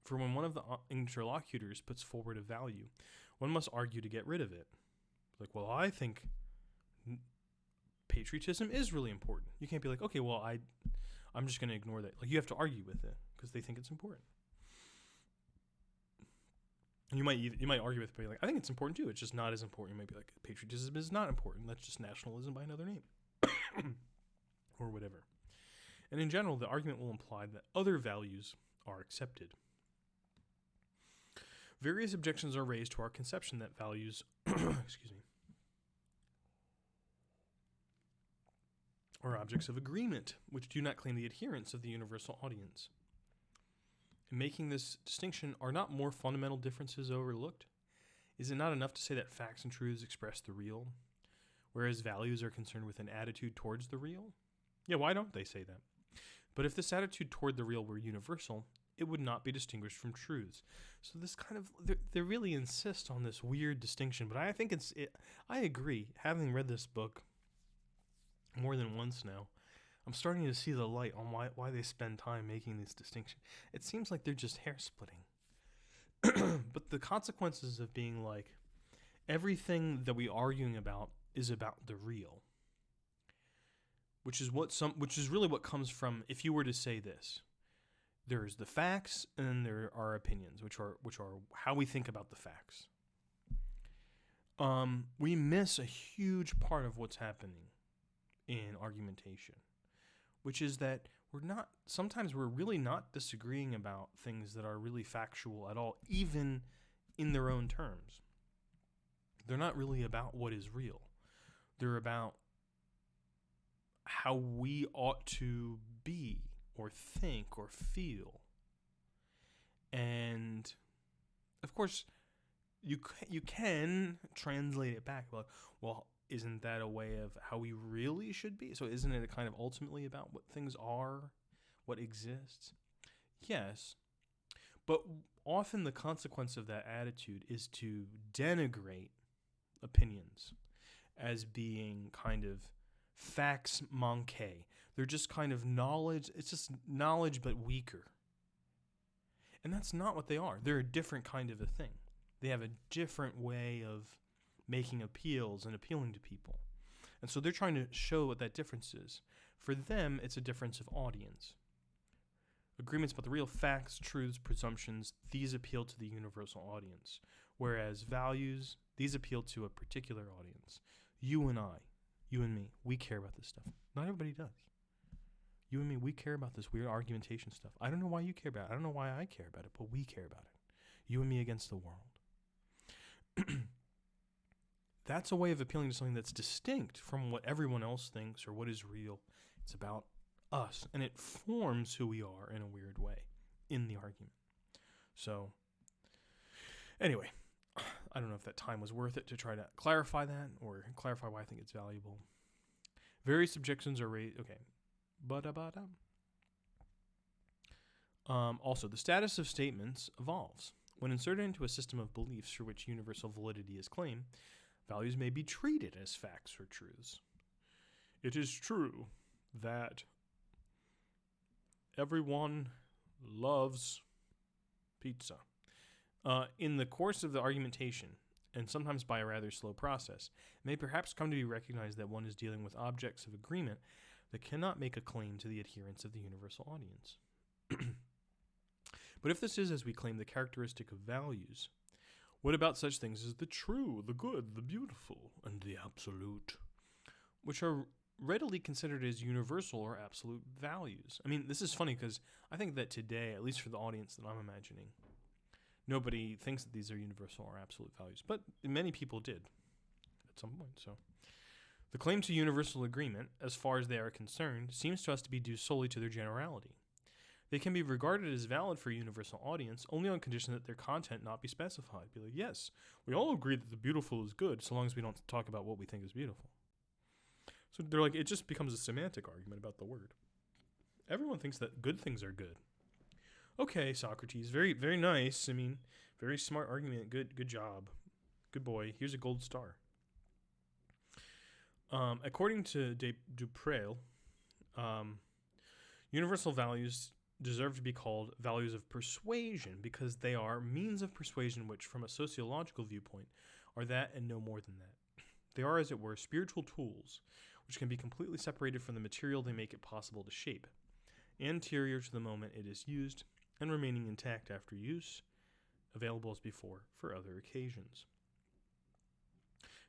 For when one of the interlocutors puts forward a value, one must argue to get rid of it. Like, well, I think patriotism is really important. You can't be like, okay, well, I'm just going to ignore that. Like, you have to argue with it because they think it's important. You might argue with it, like, I think it's important too. It's just not as important. You might be like, patriotism is not important. That's just nationalism by another name, or whatever. And in general, the argument will imply that other values are accepted. Various objections are raised to our conception that values, are objects of agreement, which do not claim the adherence of the universal audience. In making this distinction, are not more fundamental differences overlooked? Is it not enough to say that facts and truths express the real, whereas values are concerned with an attitude towards the real? Yeah, why don't they say that? But if this attitude toward the real were universal, it would not be distinguished from truths. So this kind of, they really insist on this weird distinction, but I think I agree. Having read this book more than once now, I'm starting to see the light on why they spend time making this distinction. It seems like they're just hair splitting. But the consequences of being like, everything that we're arguing about is about the real, which is really what comes from, if you were to say this, there's the facts and there are opinions, which are how we think about the facts. We miss a huge part of what's happening in argumentation, which is that sometimes we're really not disagreeing about things that are really factual at all, even in their own terms. They're not really about what is real. They're about how we ought to be or think or feel. And of course, you can translate it back. Well, isn't that a way of how we really should be? So isn't it kind of ultimately about what things are, what exists? Yes. But often the consequence of that attitude is to denigrate opinions as being kind of facts manqué. They're just kind of knowledge. It's just knowledge, but weaker. And that's not what they are. They're a different kind of a thing. They have a different way of making appeals and appealing to people. And so they're trying to show what that difference is. For them, it's a difference of audience. Agreements about the real facts, truths, presumptions, these appeal to the universal audience. Whereas values, these appeal to a particular audience. You and I, you and me, we care about this stuff. Not everybody does. You and me, we care about this weird argumentation stuff. I don't know why you care about it. I don't know why I care about it, but we care about it. You and me against the world. That's a way of appealing to something that's distinct from what everyone else thinks or what is real. It's about us, and it forms who we are in a weird way in the argument. So, anyway, I don't know if that time was worth it to try to clarify that or clarify why I think it's valuable. Various objections are raised. Okay. Also, the status of statements evolves. When inserted into a system of beliefs for which universal validity is claimed, values may be treated as facts or truths. It is true that everyone loves pizza. In the course of the argumentation, and sometimes by a rather slow process, it may perhaps come to be recognized that one is dealing with objects of agreement that cannot make a claim to the adherence of the universal audience. But if this is, as we claim, the characteristic of values, what about such things as the true, the good, the beautiful, and the absolute, which are readily considered as universal or absolute values? I mean, this is funny because I think that today, at least for the audience that I'm imagining, nobody thinks that these are universal or absolute values, but many people did at some point. So the claim to universal agreement, as far as they are concerned, seems to us to be due solely to their generality. They can be regarded as valid for a universal audience only on condition that their content not be specified. Be like, yes, we all agree that the beautiful is good, so long as we don't talk about what we think is beautiful. So they're like, it just becomes a semantic argument about the word. Everyone thinks that good things are good. Okay, Socrates, very, very nice. I mean, very smart argument. Good job. Good boy. Here's a gold star. According to Dupreil, universal values deserve to be called values of persuasion because they are means of persuasion which, from a sociological viewpoint, are that and no more than that. They are, as it were, spiritual tools which can be completely separated from the material they make it possible to shape, anterior to the moment it is used and remaining intact after use, available as before for other occasions.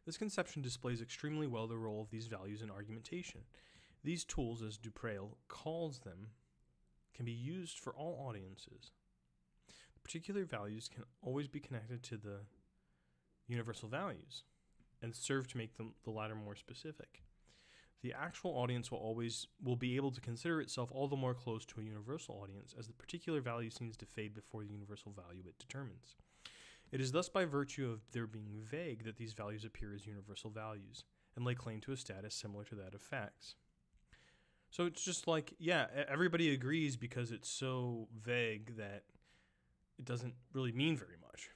This conception displays extremely well the role of these values in argumentation. These tools, as Dupreil calls them, can be used for all audiences. The particular values can always be connected to the universal values and serve to make the latter more specific. The actual audience will be able to consider itself all the more close to a universal audience as the particular value seems to fade before the universal value it determines. It is thus by virtue of their being vague that these values appear as universal values and lay claim to a status similar to that of facts. So it's just like, yeah, everybody agrees because it's so vague that it doesn't really mean very much.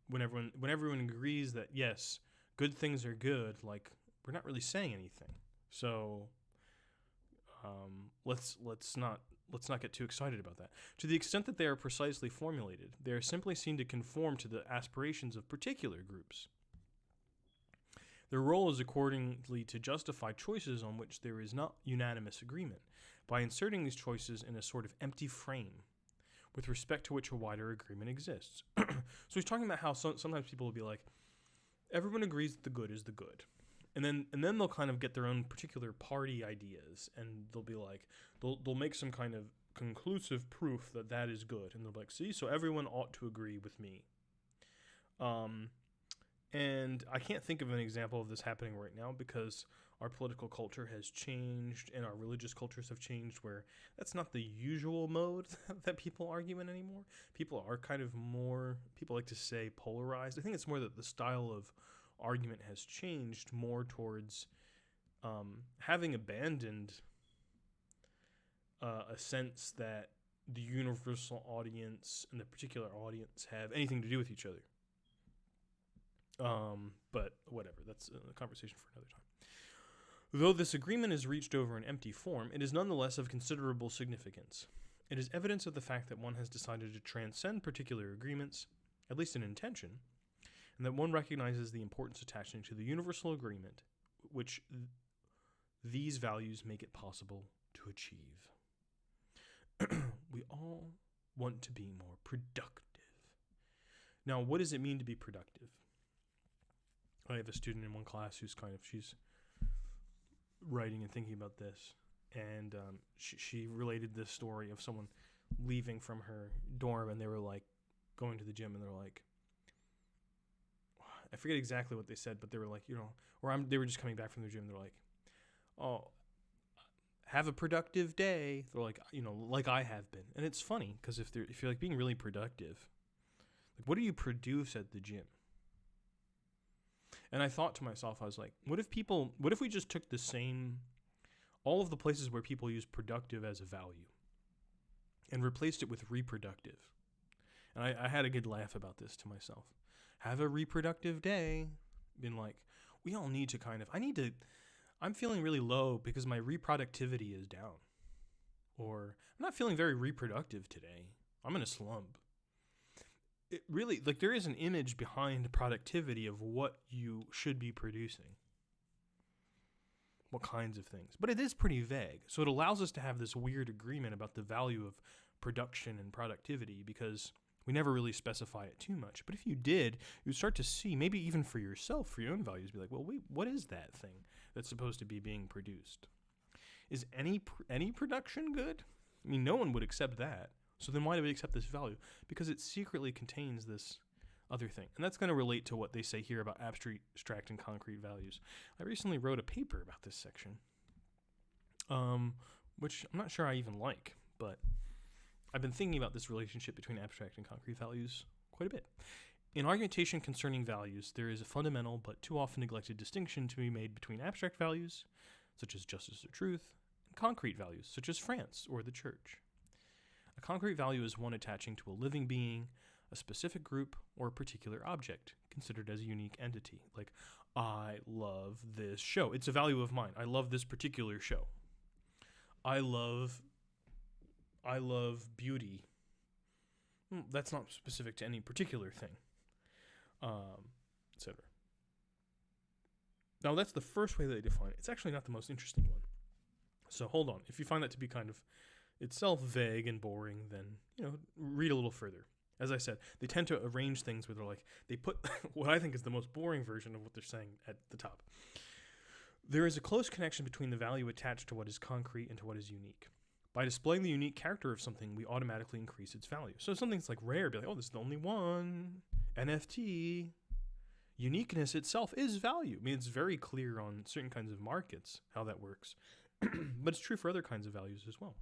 when everyone agrees that yes, good things are good, like we're not really saying anything. So let's not get too excited about that. To the extent that they are precisely formulated, they are simply seen to conform to the aspirations of particular groups. Their role is accordingly to justify choices on which there is not unanimous agreement, by inserting these choices in a sort of empty frame, with respect to which a wider agreement exists. So he's talking about how sometimes people will be like, everyone agrees that the good is the good. And then they'll kind of get their own particular party ideas, and they'll be like, they'll make some kind of conclusive proof that that is good, and they'll be like, see, so everyone ought to agree with me. And I can't think of an example of this happening right now because our political culture has changed and our religious cultures have changed, where that's not the usual mode that people argue in anymore. People are kind of more, people like to say, polarized. I think it's more that the style of argument has changed more towards having abandoned a sense that the universal audience and the particular audience have anything to do with each other. But whatever, that's a conversation for another time. Though this agreement is reached over an empty form, it is nonetheless of considerable significance. It is evidence of the fact that one has decided to transcend particular agreements, at least in intention, and that one recognizes the importance attaching to the universal agreement which these values make it possible to achieve. We all want to be more productive. Now, what does it mean to be productive? I have a student in one class who's she's writing and thinking about this, and she related this story of someone leaving from her dorm, and they were like going to the gym, and they're like, I forget exactly what they said, but they were like, they were just coming back from the gym, they're like, oh, have a productive day. They're like, like I have been. And it's funny because if you're like being really productive, like what do you produce at the gym? And I thought to myself, I was like, what if we just took all of the places where people use productive as a value and replaced it with reproductive? And I had a good laugh about this to myself. Have a reproductive day. Been like, we all need to I'm feeling really low because my reproductivity is down. Or I'm not feeling very reproductive today. I'm in a slump. It really, like, there is an image behind productivity of what you should be producing. What kinds of things. But it is pretty vague. So it allows us to have this weird agreement about the value of production and productivity because we never really specify it too much. But if you did, you'd start to see, maybe even for yourself, for your own values, be like, well, wait, what is that thing that's supposed to be being produced? Is any production good? I mean, no one would accept that. So then why do we accept this value? Because it secretly contains this other thing. And that's going to relate to what they say here about abstract and concrete values. I recently wrote a paper about this section, which I'm not sure I even like, but I've been thinking about this relationship between abstract and concrete values quite a bit. In argumentation concerning values, there is a fundamental but too often neglected distinction to be made between abstract values, such as justice or truth, and concrete values, such as France or the church. A concrete value is one attaching to a living being, a specific group, or a particular object, considered as a unique entity. Like, I love this show. It's a value of mine. I love this particular show. I love I love beauty. That's not specific to any particular thing, etc. Now, that's the first way that they define it. It's actually not the most interesting one. So hold on. If you find that to be kind of itself vague and boring, then, read a little further. As I said, they tend to arrange things where they put what I think is the most boring version of what they're saying at the top. There is a close connection between the value attached to what is concrete and to what is unique. By displaying the unique character of something, we automatically increase its value. So something's like rare, be like, oh, this is the only one. NFT. Uniqueness itself is value. I mean, it's very clear on certain kinds of markets how that works. But it's true for other kinds of values as well.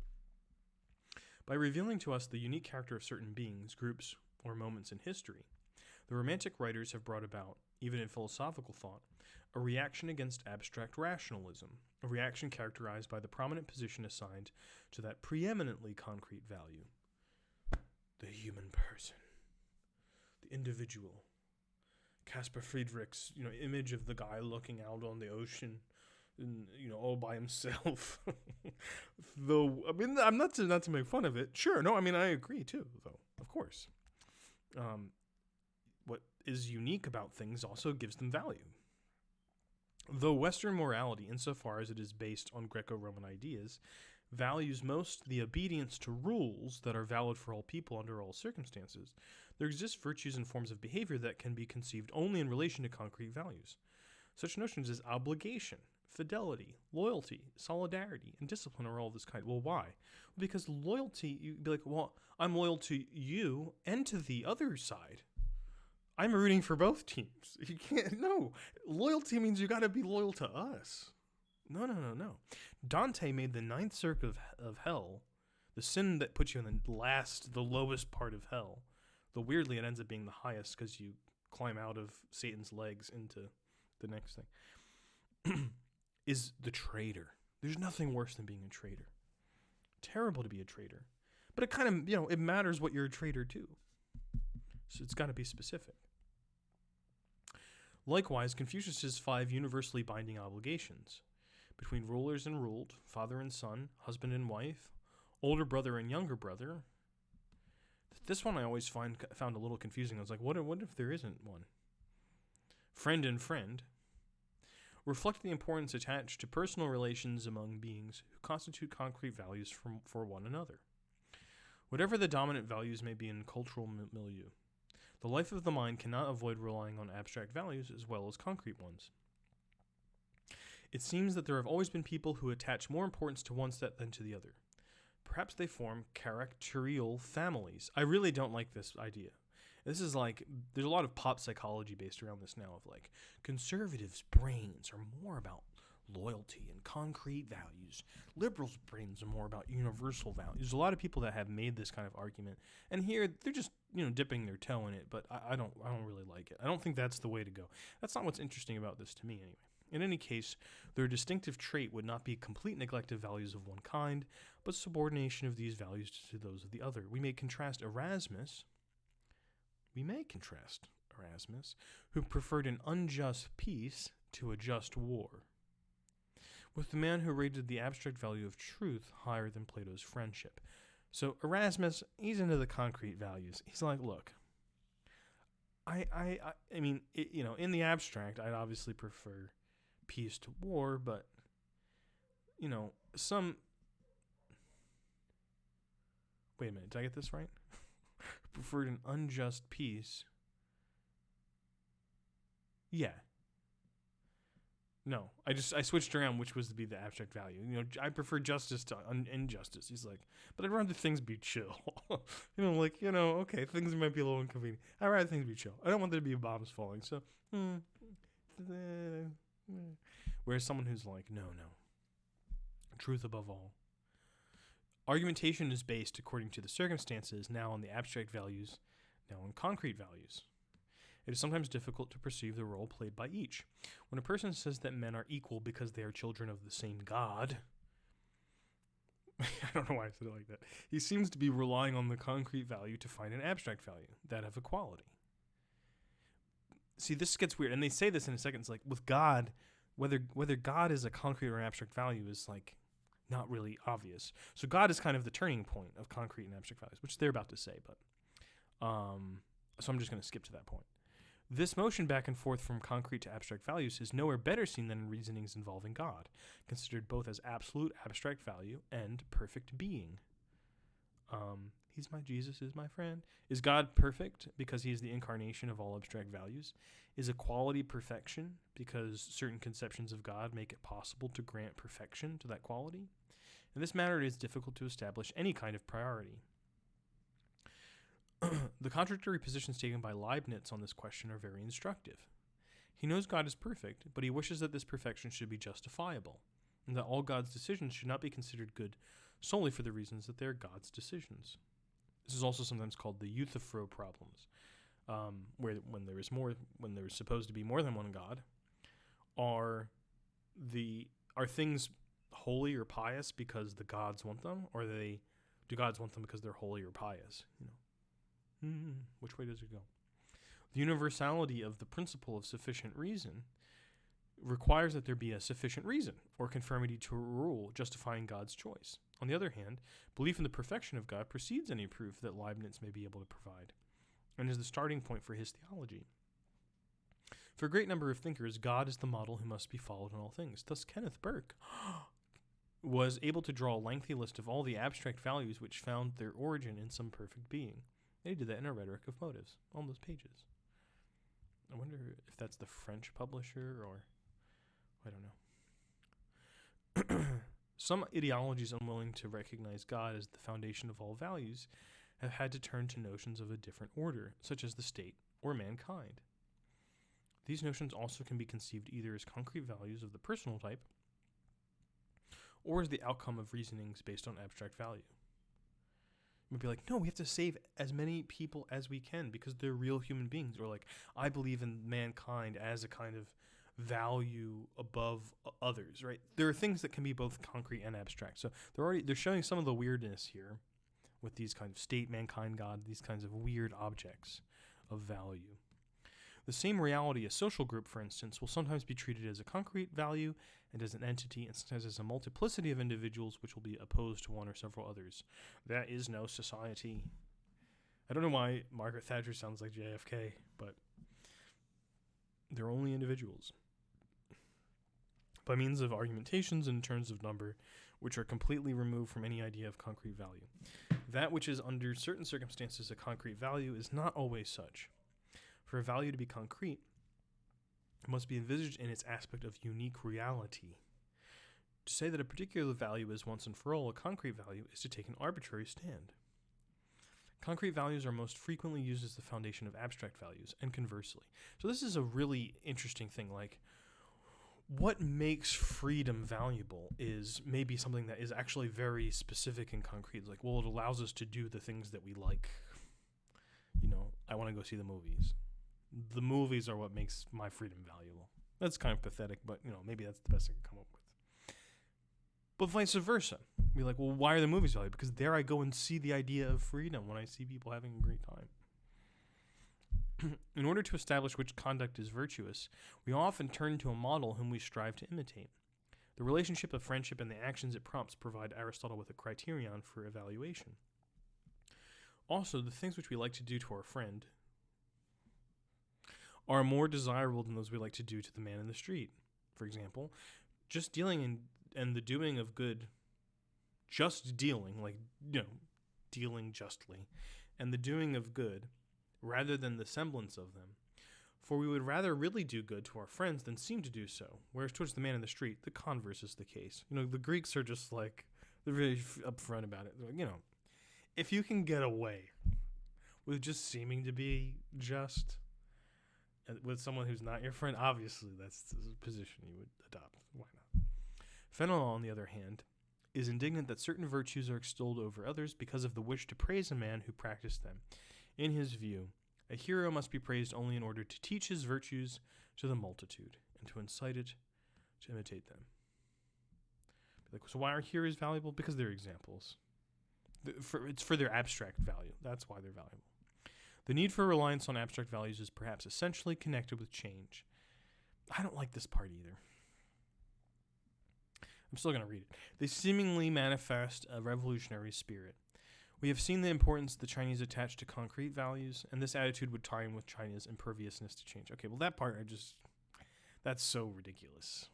By revealing to us the unique character of certain beings, groups, or moments in history, the Romantic writers have brought about, even in philosophical thought, a reaction against abstract rationalism, a reaction characterized by the prominent position assigned to that preeminently concrete value. The human person. The individual. Caspar Friedrich's, image of the guy looking out on the ocean, and, all by himself. Though, I mean, I'm not to make fun of it. Sure, no, I mean, I agree too, though, of course. What is unique about things also gives them value. Though Western morality, insofar as it is based on Greco-Roman ideas, values most the obedience to rules that are valid for all people under all circumstances, there exist virtues and forms of behavior that can be conceived only in relation to concrete values. Such notions as obligation, fidelity, loyalty, solidarity, and discipline are all of this kind. Well, why? Because loyalty, you'd be like, well, I'm loyal to you and to the other side. I'm rooting for both teams. You can't, no. Loyalty means you got to be loyal to us. No. Dante made the ninth circle of hell, the sin that puts you in the lowest part of hell. Though weirdly, it ends up being the highest because you climb out of Satan's legs into the next thing. Is the traitor. There's nothing worse than being a traitor. Terrible to be a traitor. But it kind of, it matters what you're a traitor to. So it's got to be specific. Likewise, Confucius's 5 universally binding obligations between rulers and ruled, father and son, husband and wife, older brother and younger brother. This one I always found a little confusing. I was like, what if there isn't one? Friend and friend reflect the importance attached to personal relations among beings who constitute concrete values for one another. Whatever the dominant values may be in cultural milieu, the life of the mind cannot avoid relying on abstract values as well as concrete ones. It seems that there have always been people who attach more importance to one set than to the other. Perhaps they form characterial families. I really don't like this idea. This is like, there's a lot of pop psychology based around this now of like, conservatives' brains are more about loyalty and concrete values. Liberals' brains are more about universal values. There's a lot of people that have made this kind of argument, and here they're just dipping their toe in it. But I don't really like it. I don't think that's the way to go. That's not what's interesting about this to me, anyway. In any case, their distinctive trait would not be complete neglect of values of one kind, but subordination of these values to those of the other. We may contrast Erasmus, who preferred an unjust peace to a just war, with the man who rated the abstract value of truth higher than Plato's friendship. So Erasmus, he's into the concrete values. He's like, look, I mean, in the abstract, I'd obviously prefer peace to war, but, wait a minute, did I get this right? Preferred an unjust peace. Yeah. No, I switched around which was to be the abstract value. I prefer justice to injustice. He's like, but I'd rather things be chill. Okay, things might be a little inconvenient. I'd rather things be chill. I don't want there to be bombs falling. So, whereas someone who's like, no, truth above all. Argumentation is based, according to the circumstances, now on the abstract values, now on concrete values. It is sometimes difficult to perceive the role played by each. When a person says that men are equal because they are children of the same God, I don't know why I said it like that. He seems to be relying on the concrete value to find an abstract value, that of equality. See, this gets weird, and they say this in a second. It's like, with God, whether God is a concrete or an abstract value is like not really obvious. So God is kind of the turning point of concrete and abstract values, which they're about to say, but so I'm just going to skip to that point. This motion back and forth from concrete to abstract values is nowhere better seen than in reasonings involving God, considered both as absolute abstract value and perfect being. He's my Jesus, is my friend. Is God perfect because he is the incarnation of all abstract values? Is equality perfection because certain conceptions of God make it possible to grant perfection to that quality? In this matter, it is difficult to establish any kind of priority. The contradictory positions taken by Leibniz on this question are very instructive. He knows God is perfect, but he wishes that this perfection should be justifiable, and that all God's decisions should not be considered good solely for the reasons that they are God's decisions. This is also sometimes called the Euthyphro problems, where when there is supposed to be more than one God, are things holy or pious because the gods want them, or do gods want them because they're holy or pious? Which way does it go? The universality of the principle of sufficient reason requires that there be a sufficient reason or conformity to a rule justifying God's choice. On the other hand, belief in the perfection of God precedes any proof that Leibniz may be able to provide, and is the starting point for his theology. For a great number of thinkers, God is the model who must be followed in all things. Thus, Kenneth Burke was able to draw a lengthy list of all the abstract values which found their origin in some perfect being. They did that in a Rhetoric of Motives, on those pages. I wonder if that's the French publisher or... I don't know. Some ideologies unwilling to recognize God as the foundation of all values have had to turn to notions of a different order, such as the state or mankind. These notions also can be conceived either as concrete values of the personal type or as the outcome of reasonings based on abstract value. We'd be like, no, we have to save as many people as we can because they're real human beings. Or like, I believe in mankind as a kind of value above others, right? There are things that can be both concrete and abstract. So they're showing some of the weirdness here with these kind of state, mankind, God, these kinds of weird objects of value. The same reality, a social group, for instance, will sometimes be treated as a concrete value and as an entity, and sometimes as a multiplicity of individuals which will be opposed to one or several others. That is no society. I don't know why Margaret Thatcher sounds like JFK, but they're only individuals. By means of argumentations in terms of number, which are completely removed from any idea of concrete value. That which is under certain circumstances a concrete value is not always such. For a value to be concrete, it must be envisaged in its aspect of unique reality. To say that a particular value is once and for all a concrete value is to take an arbitrary stand. Concrete values are most frequently used as the foundation of abstract values, and conversely. So this is a really interesting thing. Like, what makes freedom valuable is maybe something that is actually very specific and concrete. It's like, well, it allows us to do the things that we like. I want to go see the movies. The movies are what makes my freedom valuable. That's kind of pathetic, but, maybe that's the best I can come up with. But vice versa. Be like, well, why are the movies valuable? Because there I go and see the idea of freedom when I see people having a great time. In order to establish which conduct is virtuous, we often turn to a model whom we strive to imitate. The relationship of friendship and the actions it prompts provide Aristotle with a criterion for evaluation. Also, the things which we like to do to our friend are more desirable than those we like to do to the man in the street. For example, just dealing and the doing of good, dealing justly, and the doing of good, rather than the semblance of them. For we would rather really do good to our friends than seem to do so, whereas towards the man in the street, the converse is the case. The Greeks are just like, they're really upfront about it. They're like, if you can get away with just seeming to be just with someone who's not your friend, obviously that's the position you would adopt. Why not? Fenelon, on the other hand, is indignant that certain virtues are extolled over others because of the wish to praise a man who practiced them. In his view, a hero must be praised only in order to teach his virtues to the multitude and to incite it to imitate them. So why are heroes valuable? Because they're examples. It's for their abstract value. That's why they're valuable. The need for reliance on abstract values is perhaps essentially connected with change. I don't like this part either. I'm still going to read it. They seemingly manifest a revolutionary spirit. We have seen the importance the Chinese attach to concrete values, and this attitude would tie in with China's imperviousness to change. Okay, well, that part, that's so ridiculous.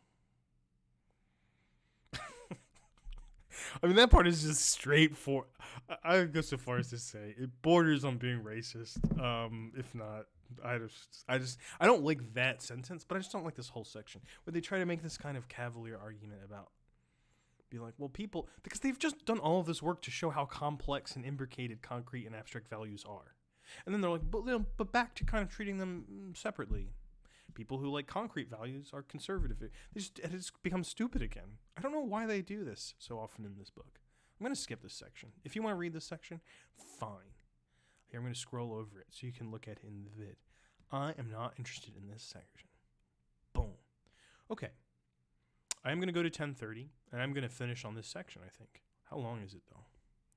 I mean, that part is just straightforward. I would go so far as to say it borders on being racist. If not, I don't like that sentence, but I just don't like this whole section where they try to make this kind of cavalier argument about, be like, well, people, because they've just done all of this work to show how complex and imbricated concrete and abstract values are. And then they're like, but back to kind of treating them separately. People who like concrete values are conservative. It just becomes stupid again. I don't know why they do this so often in this book. I'm going to skip this section. If you want to read this section, fine. Here, I'm going to scroll over it so you can look at it in the vid. I am not interested in this section. Boom. Okay. I am going to go to 10:30, and I'm going to finish on this section, I think. How long is it, though?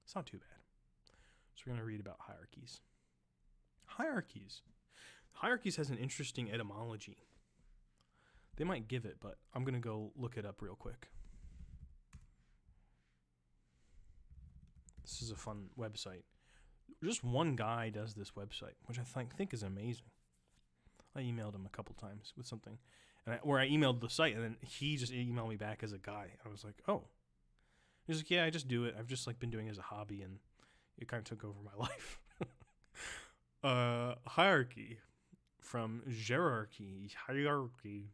It's not too bad. So we're going to read about hierarchies. Hierarchies has an interesting etymology. They might give it, but I'm going to go look it up real quick. This is a fun website. Just one guy does this website, which I think is amazing. I emailed him a couple times with something, where I emailed the site, and then he just emailed me back as a guy. I was like, oh. He's like, yeah, I just do it. I've just been doing it as a hobby, and it kind of took over my life. Hierarchy. From hierarchy.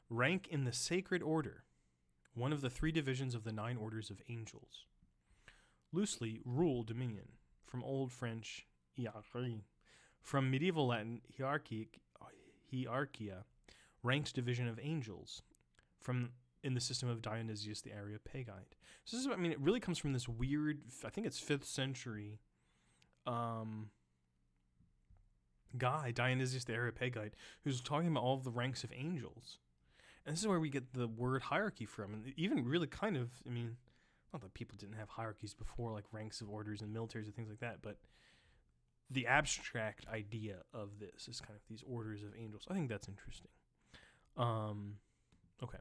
Rank in the sacred order. One of the 3 divisions of the 9 orders of angels. Loosely, rule, dominion. From Old French, hiérarchie. From medieval Latin, hierarchia, ranked division of angels. From in the system of Dionysius the Areopagite. So this is, it really comes from this weird, I think it's 5th century, guy, Dionysius the Areopagite, who's talking about all of the ranks of angels. And this is where we get the word hierarchy from. And even really kind of, not that people didn't have hierarchies before, like ranks of orders and militaries and things like that, but the abstract idea of this is kind of these orders of angels. I think that's interesting. Okay.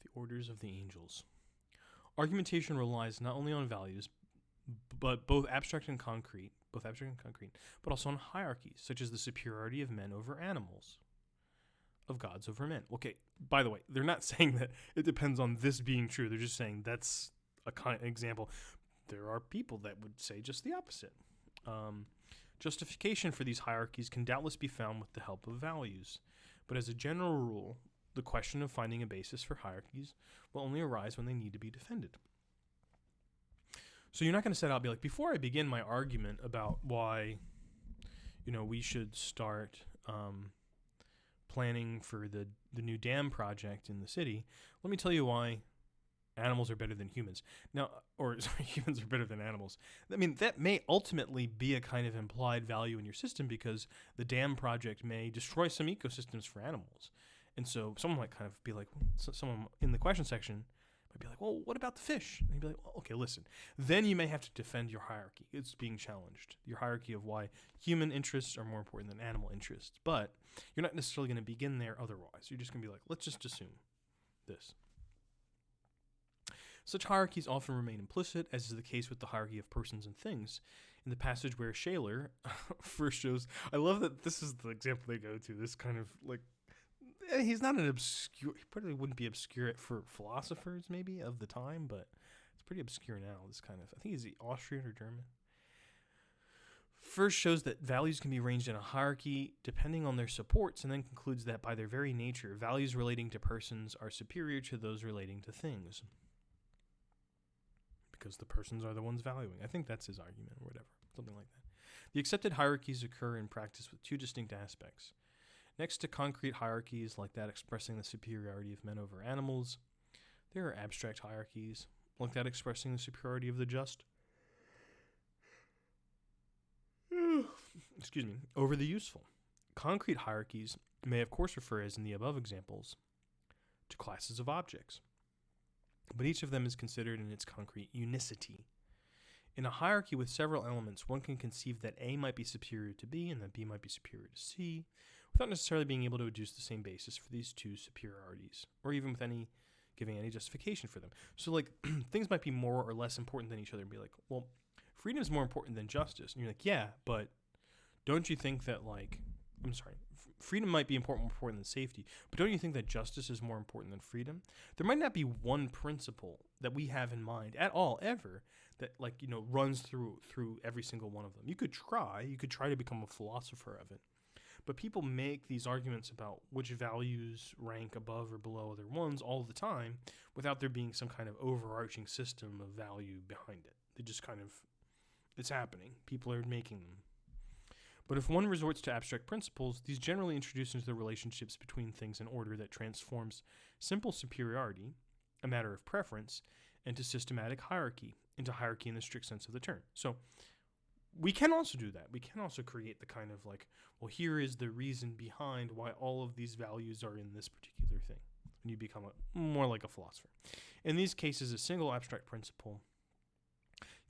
The orders of the angels. Argumentation relies not only on values, but both abstract and concrete, but also on hierarchies, such as the superiority of men over animals, of gods over men. Okay, by the way, they're not saying that it depends on this being true. They're just saying that's an example. There are people that would say just the opposite. Justification for these hierarchies can doubtless be found with the help of values, but as a general rule, the question of finding a basis for hierarchies will only arise when they need to be defended. So you're not going to set out and be like, before I begin my argument about why, we should start planning for the new dam project in the city, let me tell you why animals are better than humans. Now, humans are better than animals. That may ultimately be a kind of implied value in your system because the dam project may destroy some ecosystems for animals. And so someone might kind of be like, someone in the question section might be like, well, what about the fish? And you'd be like, well, okay, listen. Then you may have to defend your hierarchy. It's being challenged. Your hierarchy of why human interests are more important than animal interests. But you're not necessarily going to begin there otherwise. You're just going to be like, let's just assume this. Such hierarchies often remain implicit, as is the case with the hierarchy of persons and things. In the passage where Shaler first shows, I love that this is the example they go to, this kind of he's not an obscure, he probably wouldn't be obscure for philosophers maybe of the time, but it's pretty obscure now, this kind of, I think he's Austrian or German. First shows that values can be arranged in a hierarchy depending on their supports, and then concludes that by their very nature, values relating to persons are superior to those relating to things. Because the persons are the ones valuing. I think that's his argument or whatever, something like that. The accepted hierarchies occur in practice with 2 distinct aspects. Next to concrete hierarchies, like that expressing the superiority of men over animals, there are abstract hierarchies, like that expressing the superiority of the just over the useful. Concrete hierarchies may of course refer, as in the above examples, to classes of objects, but each of them is considered in its concrete unicity. In a hierarchy with several elements, one can conceive that A might be superior to B and that B might be superior to C, without necessarily being able to adduce the same basis for these two superiorities, or even with giving any justification for them. So like things might be more or less important than each other and be like, well, freedom is more important than justice. And you're like, yeah, but don't you think that freedom might be more important than safety, but don't you think that justice is more important than freedom? There might not be one principle that we have in mind at all, ever, that runs through every single one of them. You could try to become a philosopher of it. But people make these arguments about which values rank above or below other ones all the time without there being some kind of overarching system of value behind it. It's happening. People are making them. But if one resorts to abstract principles, these generally introduce into the relationships between things in order that transforms simple superiority, a matter of preference, into systematic hierarchy, into hierarchy in the strict sense of the term. So we can also do that. We can also create the kind of here is the reason behind why all of these values are in this particular thing. And you become more like a philosopher. In these cases, a single abstract principle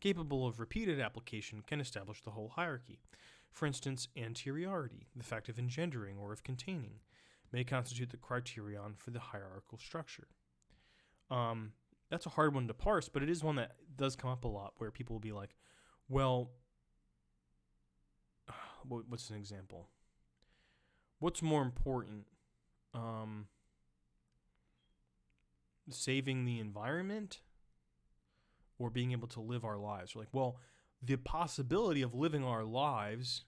capable of repeated application can establish the whole hierarchy. For instance, anteriority, the fact of engendering or of containing, may constitute the criterion for the hierarchical structure. That's a hard one to parse, but it is one that does come up a lot where people will be like, well, what's an example? What's more important? Saving the environment or being able to live our lives? We're like, well, the possibility of living our lives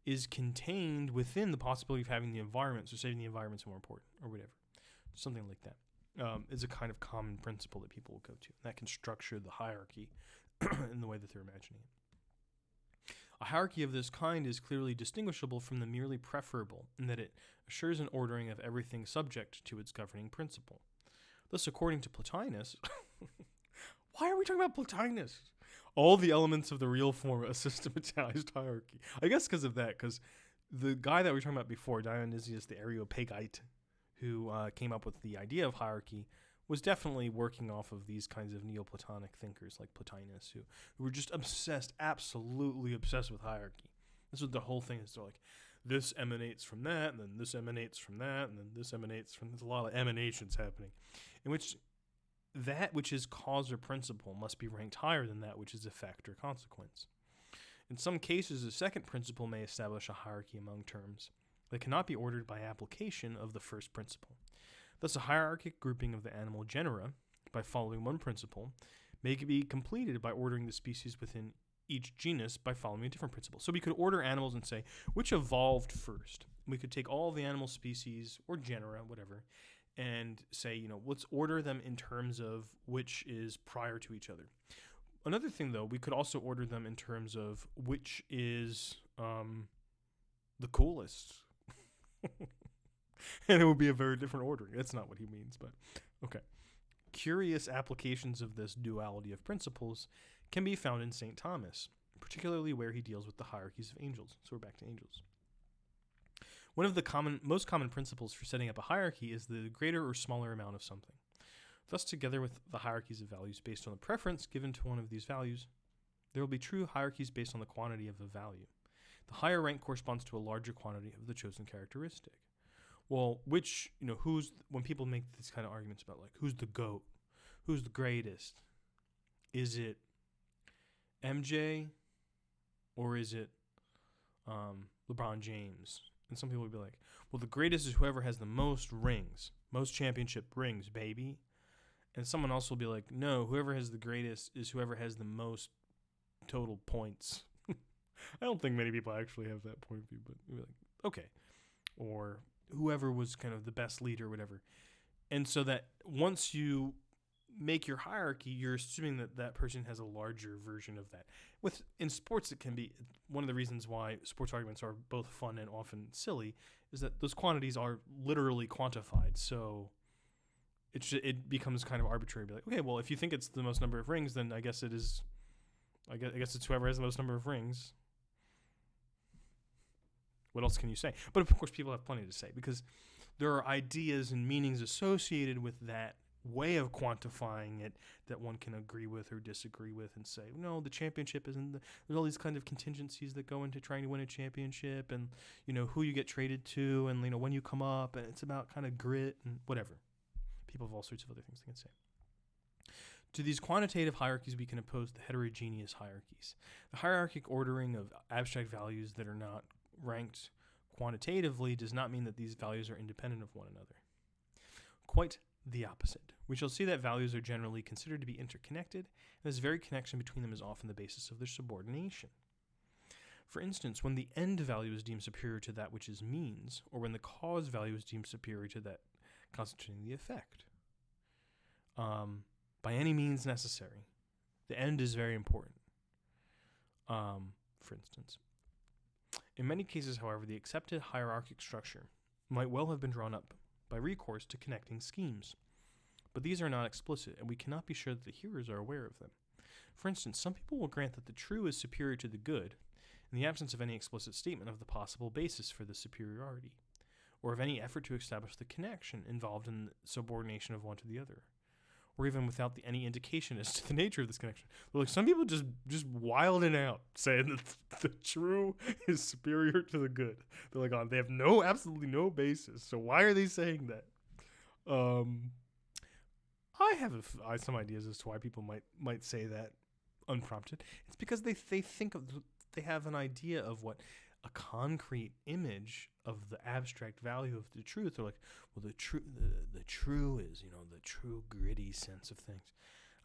is contained within the possibility of having the environment, so saving the environment is more important, or whatever. Something like that is a kind of common principle that people will go to. That can structure the hierarchy in the way that they're imagining it. A hierarchy of this kind is clearly distinguishable from the merely preferable in that it assures an ordering of everything subject to its governing principle. Thus, according to Plotinus, why are we talking about Plotinus? All the elements of the real form a systematized hierarchy. I guess because of that, because the guy that we were talking about before, Dionysius the Areopagite, who came up with the idea of hierarchy, was definitely working off of these kinds of Neoplatonic thinkers like Plotinus, who were just obsessed, absolutely obsessed with hierarchy. This is the whole thing. Is they're like, this emanates from that, and then this emanates from that, and then this emanates from... There's a lot of emanations happening, in which that which is cause or principle must be ranked higher than that which is effect or consequence. In some cases, a second principle may establish a hierarchy among terms that cannot be ordered by application of the first principle. Thus, a hierarchic grouping of the animal genera, by following one principle, may be completed by ordering the species within each genus by following a different principle. So we could order animals and say, which evolved first? We could take all the animal species, or genera, whatever, and say, let's order them in terms of which is prior to each other. Another thing, though, we could also order them in terms of which is the coolest. And it would be a very different ordering. That's not what he means, but okay. Curious applications of this duality of principles can be found in St. Thomas, particularly where he deals with the hierarchies of angels. So we're back to angels. One of the most common principles for setting up a hierarchy is the greater or smaller amount of something. Thus, together with the hierarchies of values based on the preference given to one of these values, there will be true hierarchies based on the quantity of a value. The higher rank corresponds to a larger quantity of the chosen characteristic. Well, when people make these kind of arguments about who's the GOAT, who's the greatest, is it MJ or is it LeBron James? And some people would be like, well, the greatest is whoever has the most rings, most championship rings, baby. And someone else will be like, no, whoever has the greatest is whoever has the most total points. I don't think many people actually have that point of view, but you're like, okay. Or whoever was kind of the best leader or whatever. And so that once you make your hierarchy, you're assuming that that person has a larger version of that. In sports, it can be one of the reasons why sports arguments are both fun and often silly is that those quantities are literally quantified. So it becomes kind of arbitrary. Be like, okay, well, if you think it's the most number of rings, then I guess it is. I guess it's whoever has the most number of rings. What else can you say? But of course, people have plenty to say because there are ideas and meanings associated with that way of quantifying it that one can agree with or disagree with and say, no, the championship isn't. There's all these kind of contingencies that go into trying to win a championship, and who you get traded to, and when you come up, and it's about kind of grit and whatever. People have all sorts of other things they can say. To these quantitative hierarchies, we can oppose the heterogeneous hierarchies. The hierarchic ordering of abstract values that are not ranked quantitatively does not mean that these values are independent of one another. Quite the opposite. We shall see that values are generally considered to be interconnected, and this very connection between them is often the basis of their subordination. For instance, when the end value is deemed superior to that which is means, or when the cause value is deemed superior to that constituting the effect. By any means necessary. The end is very important. For instance. In many cases, however, the accepted hierarchic structure might well have been drawn up by recourse to connecting schemes. But these are not explicit, and we cannot be sure that the hearers are aware of them. For instance, some people will grant that the true is superior to the good in the absence of any explicit statement of the possible basis for the superiority, or of any effort to establish the connection involved in the subordination of one to the other, or even without any indication as to the nature of this connection. But like some people just wilding out, saying that the true is superior to the good. They're like, they have absolutely no basis. So why are they saying that? I have some ideas as to why people might say that unprompted. It's because they have an idea of what a concrete image of the abstract value of the truth. They're like, well, the true is, the true gritty sense of things.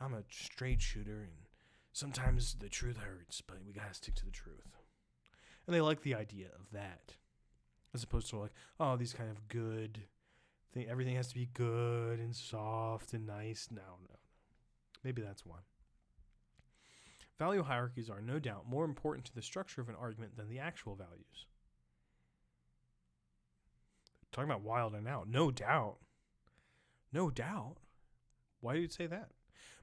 I'm a straight shooter, and sometimes the truth hurts, but we gotta stick to the truth. And they like the idea of that, as opposed to like, oh, these kind of good thing. Everything has to be good and soft and nice. No. Maybe that's one. Value hierarchies are no doubt more important to the structure of an argument than the actual values. Talking about wilding out. No doubt. Why do you say that?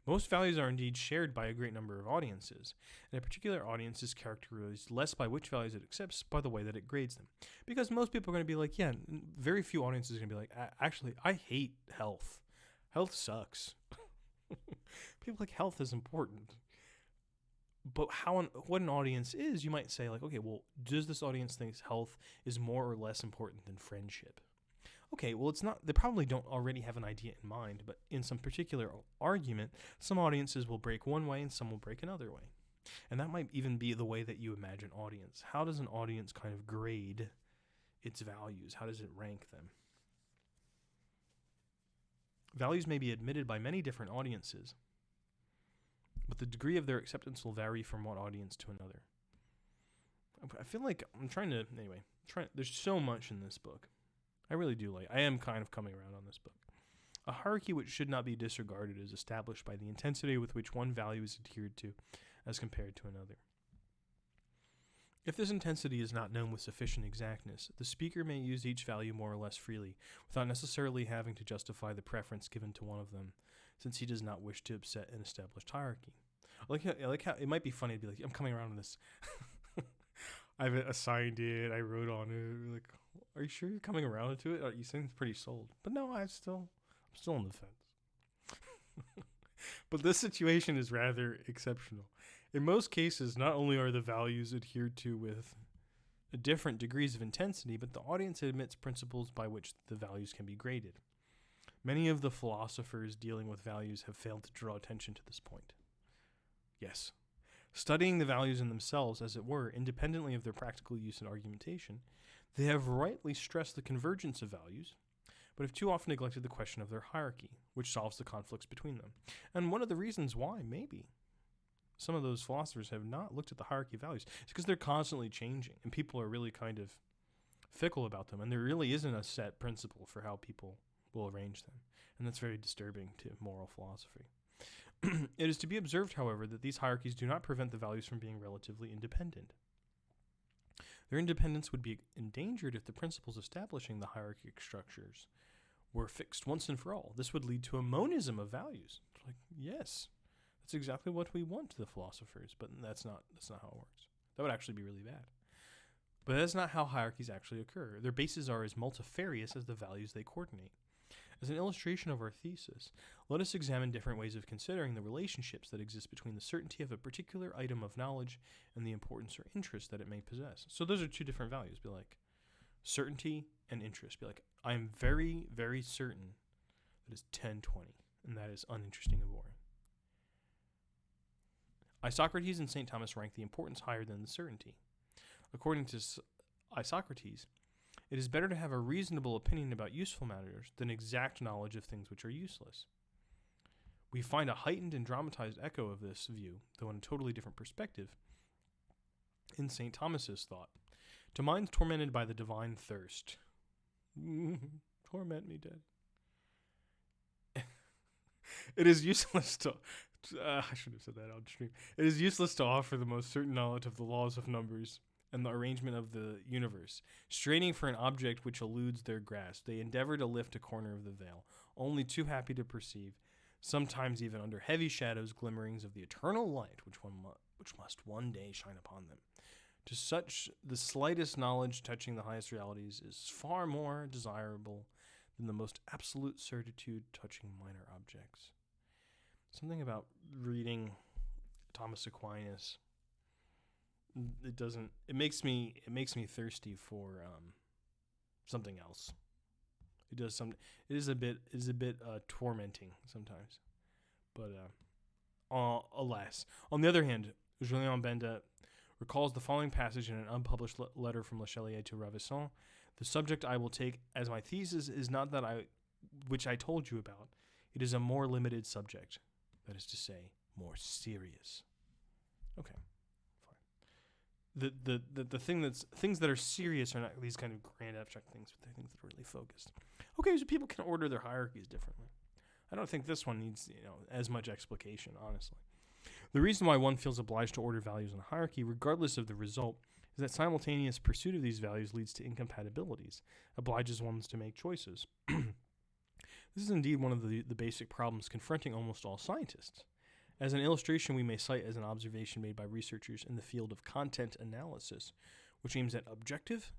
Most values are indeed shared by a great number of audiences, and a particular audience is characterized less by which values it accepts, by the way that it grades them. Because most people are going to be like, yeah, very few audiences are going to be like, actually, I hate health. Health sucks. People like health is important. But what an audience is, you might say like, okay, well, does this audience think health is more or less important than friendship? Okay, well, it's not. They probably don't already have an idea in mind, but in some particular argument, some audiences will break one way and some will break another way. And that might even be the way that you imagine audience. How does an audience kind of grade its values? How does it rank them? Values may be admitted by many different audiences, but the degree of their acceptance will vary from one audience to another. I feel like there's so much in this book. I really do I am kind of coming around on this book. A hierarchy which should not be disregarded is established by the intensity with which one value is adhered to as compared to another. If this intensity is not known with sufficient exactness, the speaker may use each value more or less freely, without necessarily having to justify the preference given to one of them, since he does not wish to upset an established hierarchy. I like how it might be funny to be like, I'm coming around on this. I've assigned it, I wrote on it. Like, are you sure you're coming around to it? You seem pretty sold. But no, I'm still on the fence. But this situation is rather exceptional. In most cases, not only are the values adhered to with different degrees of intensity, but the audience admits principles by which the values can be graded. Many of the philosophers dealing with values have failed to draw attention to this point. Yes, studying the values in themselves, as it were, independently of their practical use in argumentation, they have rightly stressed the convergence of values, but have too often neglected the question of their hierarchy, which solves the conflicts between them. And one of the reasons why, maybe, some of those philosophers have not looked at the hierarchy of values is because they're constantly changing, and people are really kind of fickle about them, and there really isn't a set principle for how people will arrange them. And that's very disturbing to moral philosophy. It is to be observed, however, that these hierarchies do not prevent the values from being relatively independent. Their independence would be endangered if the principles establishing the hierarchic structures were fixed once and for all. This would lead to a monism of values. Like, yes, that's exactly what we want to the philosophers, but that's not how it works. That would actually be really bad. But that's not how hierarchies actually occur. Their bases are as multifarious as the values they coordinate. As an illustration of our thesis, let us examine different ways of considering the relationships that exist between the certainty of a particular item of knowledge and the importance or interest that it may possess. So those are two different values. Be like certainty and interest. Be like, I am very, very certain that it's 10:20, and that is uninteresting and boring. Isocrates and St. Thomas rank the importance higher than the certainty. According to Isocrates, it is better to have a reasonable opinion about useful matters than exact knowledge of things which are useless. We find a heightened and dramatized echo of this view, though in a totally different perspective, in St. Thomas's thought. To minds tormented by the divine thirst. Torment me, dead. It is useless to... I should have said that on stream. It is useless to offer the most certain knowledge of the laws of numbers and the arrangement of the universe. Straining for an object which eludes their grasp, they endeavor to lift a corner of the veil, only too happy to perceive, sometimes even under heavy shadows, glimmerings of the eternal light which must one day shine upon them. To such, the slightest knowledge touching the highest realities is far more desirable than the most absolute certitude touching minor objects. Something about reading Thomas Aquinas, it makes me thirsty for something else. It is a bit tormenting sometimes, but alas. On the other hand, Julien Benda recalls the following passage in an unpublished letter from Le Chalier to Ravissant. The subject I will take as my thesis is not that which I told you about. It is a more limited subject. That is to say, more serious. Okay, fine. The things that are serious are not these kind of grand abstract things, but they're things that are really focused. Okay, so people can order their hierarchies differently. I don't think this one needs as much explication, honestly. The reason why one feels obliged to order values in a hierarchy, regardless of the result, is that simultaneous pursuit of these values leads to incompatibilities, obliges one to make choices. This is indeed one of the basic problems confronting almost all scientists. As an illustration, we may cite as an observation made by researchers in the field of content analysis, which aims at objective,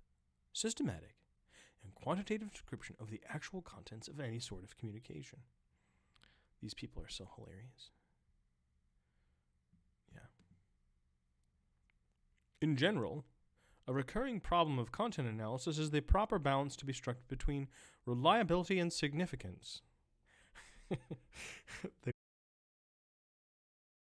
systematic, and quantitative description of the actual contents of any sort of communication. These people are so hilarious. Yeah. In general, a recurring problem of content analysis is the proper balance to be struck between reliability and significance.